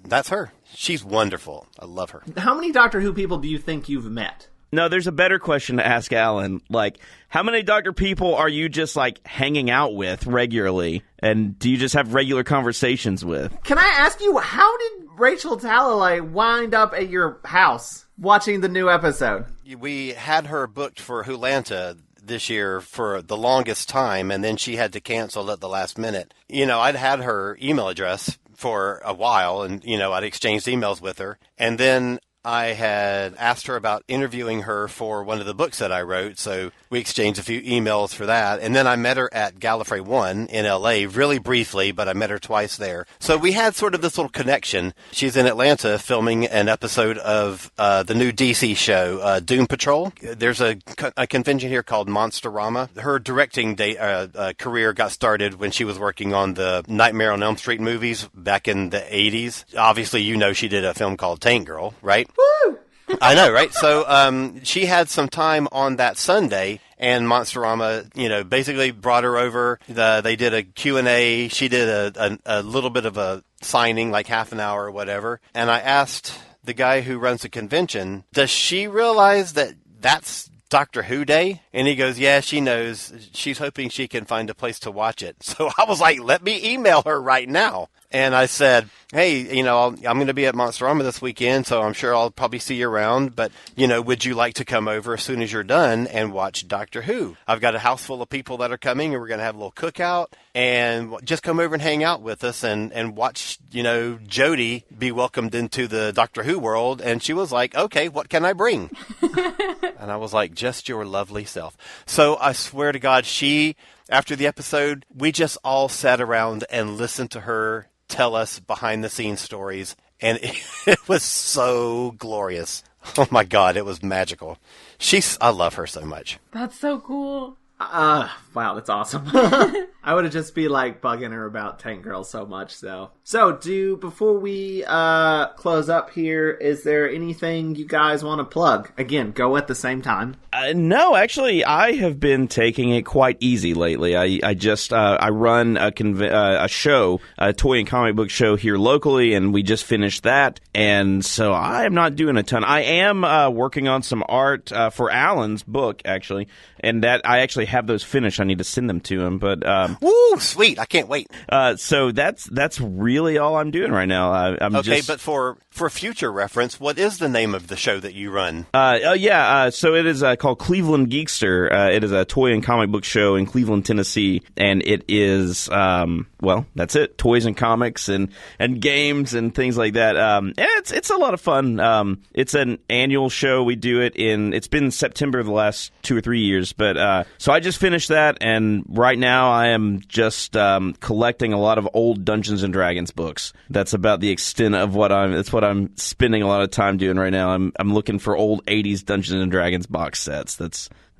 that's her. She's wonderful. I love her. How many Doctor Who people do you think you've met? No, there's a better question to ask Alan. Like, how many Doctor people are you just, like, hanging out with regularly? And do you just have regular conversations with? Can I ask you, how did Rachel Talalay wind up at your house watching the new episode? We had her booked for Hulanta this year for the longest time, and then she had to cancel at the last minute. You know, I'd had her email address for a while, and, you know, I'd exchanged emails with her. And then I had asked her about interviewing her for one of the books that I wrote, so we exchanged a few emails for that. And then I met her at Gallifrey 1 in L.A. really briefly, but I met her twice there. So we had sort of this little connection. She's in Atlanta filming an episode of the new DC show, Doom Patrol. There's a convention here called Monsterama. Her directing career got started when she was working on the Nightmare on Elm Street movies back in the 80s. Obviously, you know she did a film called Tank Girl, right? Woo! I know, right? So she had some time on that Sunday, and Monsterama, you know, basically brought her over. They did a Q&A. She did a little bit of a signing, like half an hour or whatever. And I asked the guy who runs the convention, does she realize that that's Doctor Who Day? And he goes, yeah, she knows. She's hoping she can find a place to watch it. So I was like, let me email her right now. And I said, hey, you know, I'm going to be at Monsterama this weekend, so I'm sure I'll probably see you around. But, you know, would you like to come over as soon as you're done and watch Doctor Who? I've got a house full of people that are coming, and we're going to have a little cookout. And just come over and hang out with us and watch, you know, Jodie be welcomed into the Doctor Who world. And she was like, okay, what can I bring? And I was like, just your lovely self. So I swear to God, after the episode, we just all sat around and listened to her tell us behind-the-scenes stories, and it was so glorious. Oh, my God, it was magical. I love her so much. That's so cool. Wow, that's awesome. I would have just be like bugging her about Tank Girl so much, so. So, before we close up here, is there anything you guys want to plug? Again, go at the same time. No, actually, I have been taking it quite easy lately. I just I run a show, a toy and comic book show here locally, and we just finished that. And so I am not doing a ton. I am working on some art for Alan's book, actually, and that I actually have those finished. I need to send them to him, but woo, sweet! I can't wait. So that's really all I'm doing right now. I'm okay, just... but for future reference, what is the name of the show that you run? So it is called Cleveland Geekster. It is a toy and comic book show in Cleveland, Tennessee, and it is that's it. Toys and comics and games and things like that. And it's a lot of fun. It's an annual show. We do it it's been September the last 2 or 3 years, but so I just finished that, and right now I am just collecting a lot of old Dungeons and Dragons books. That's about the extent of what I'm spending a lot of time doing right now. I'm looking for old 80s Dungeons and Dragons box sets.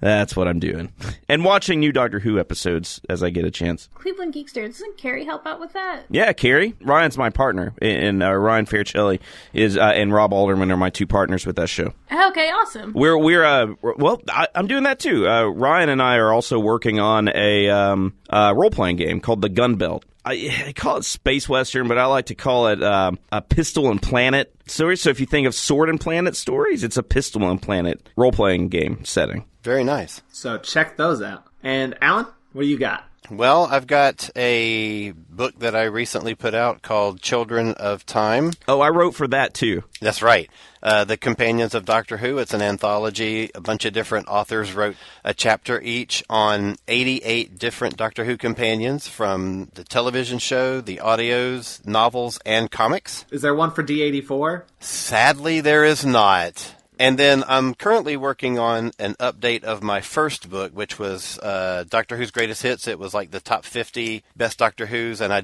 That's what I'm doing. And watching new Doctor Who episodes as I get a chance. Cleveland Geekster, doesn't Carrie help out with that? Yeah, Carrie. Ryan's my partner. And Ryan Fairchelly and Rob Alderman are my 2 partners with that show. Okay, awesome. I'm doing that too. Ryan and I are also working on a role-playing game called The Gun Belt. I call it Space Western, but I like to call it a Pistol and Planet story. So if you think of Sword and Planet stories, it's a Pistol and Planet role-playing game setting. Very nice. So check those out. And Alan, what do you got? Well, I've got a book that I recently put out called Children of Time. Oh, I wrote for that, too. That's right. The Companions of Doctor Who. It's an anthology. A bunch of different authors wrote a chapter each on 88 different Doctor Who companions from the television show, the audios, novels, and comics. Is there one for D84? Sadly, there is not. And then I'm currently working on an update of my first book, which was Doctor Who's Greatest Hits. It was like the top 50 best Doctor Who's, and I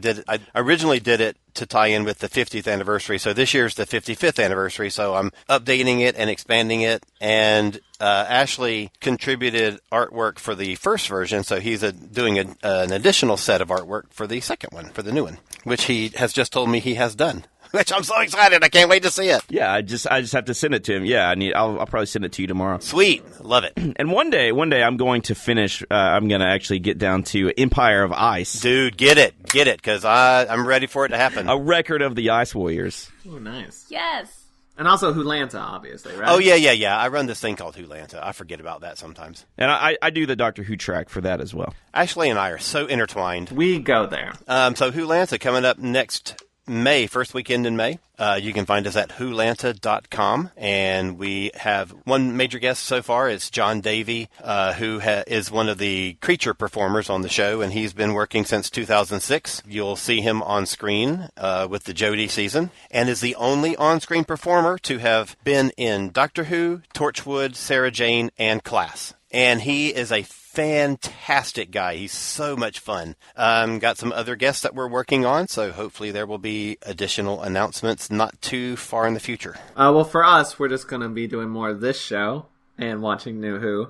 originally did it to tie in with the 50th anniversary. So this year's the 55th anniversary, so I'm updating it and expanding it. And Ashley contributed artwork for the first version, so he's doing an additional set of artwork for the second one, for the new one, which he has just told me he has done. Which I'm so excited! I can't wait to see it. Yeah, I just have to send it to him. Yeah, I'll probably send it to you tomorrow. Sweet, love it. And one day I'm going to finish. I'm going to actually get down to Empire of Ice. Dude, get it, because I'm ready for it to happen. A record of the Ice Warriors. Oh, nice. Yes. And also Wholanta, obviously, right? Oh, yeah. I run this thing called Wholanta. I forget about that sometimes. And I do the Doctor Who track for that as well. Ashley and I are so intertwined. We go there. So Wholanta coming up next May, first weekend in May. You can find us at wholanta.com, and we have one major guest so far. It's John Davey, who is one of the creature performers on the show, and he's been working since 2006. You'll see him on screen with the Jodie season, and is the only on-screen performer to have been in Doctor Who, Torchwood, Sarah Jane, and Class. And he is a fantastic guy. He's so much fun. Got some other guests that we're working on, so hopefully there will be additional announcements not too far in the future. Well, for us, we're just going to be doing more of this show and watching New Who.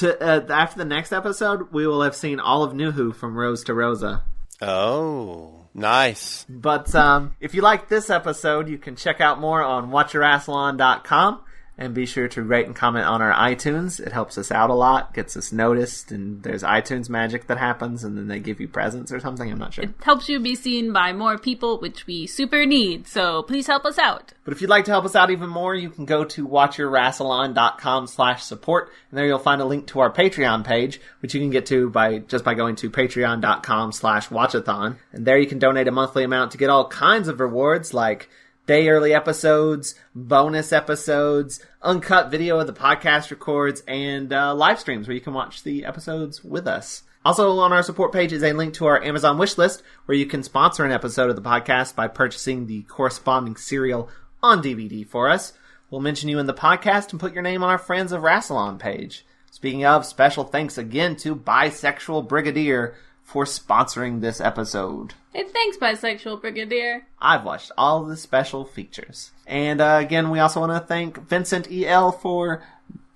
After the next episode, we will have seen all of New Who from Rose to Rosa. Oh, nice. But if you like this episode, you can check out more on Watch-A-Rassilon.com. And be sure to rate and comment on our iTunes. It helps us out a lot, gets us noticed, and there's iTunes magic that happens, and then they give you presents or something. I'm not sure. It helps you be seen by more people, which we super need, so please help us out. But if you'd like to help us out even more, you can go to watchyourrassilon.com/support, and there you'll find a link to our Patreon page, which you can get to by going to patreon.com/watchathon. And there you can donate a monthly amount to get all kinds of rewards, like day early episodes, bonus episodes, uncut video of the podcast records, and live streams where you can watch the episodes with us. Also on our support page is a link to our Amazon wish list where you can sponsor an episode of the podcast by purchasing the corresponding serial on DVD for us. We'll mention you in the podcast and put your name on our Friends of Rassilon page. Speaking of, special thanks again to Bisexual Brigadier for sponsoring this episode. Hey, thanks, Bisexual Brigadier. I've watched all the special features. And again, we also want to thank Vincent E.L. for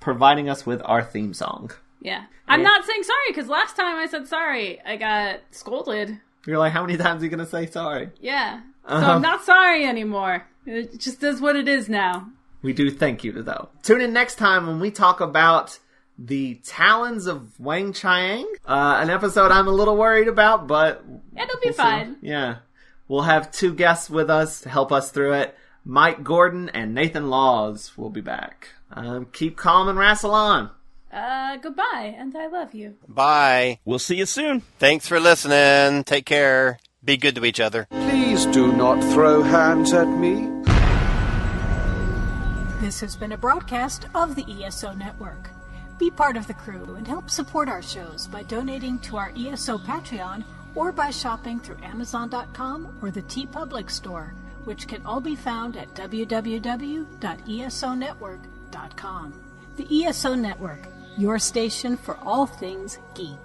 providing us with our theme song. Yeah. I'm not saying sorry, because last time I said sorry, I got scolded. You're like, how many times are you going to say sorry? Yeah. So I'm not sorry anymore. It just is what it is now. We do thank you, though. Tune in next time when we talk about the Talons of Wang Chiang. An episode I'm a little worried about, but... It'll be fine. Yeah. We'll have 2 guests with us to help us through it. Mike Gordon and Nathan Laws will be back. Keep calm and Rassilon. Goodbye, and I love you. Bye. We'll see you soon. Thanks for listening. Take care. Be good to each other. Please do not throw hands at me. This has been a broadcast of the ESO Network. Be part of the crew and help support our shows by donating to our ESO Patreon or by shopping through Amazon.com or the TeePublic store, which can all be found at www.esonetwork.com. The ESO Network, your station for all things geek.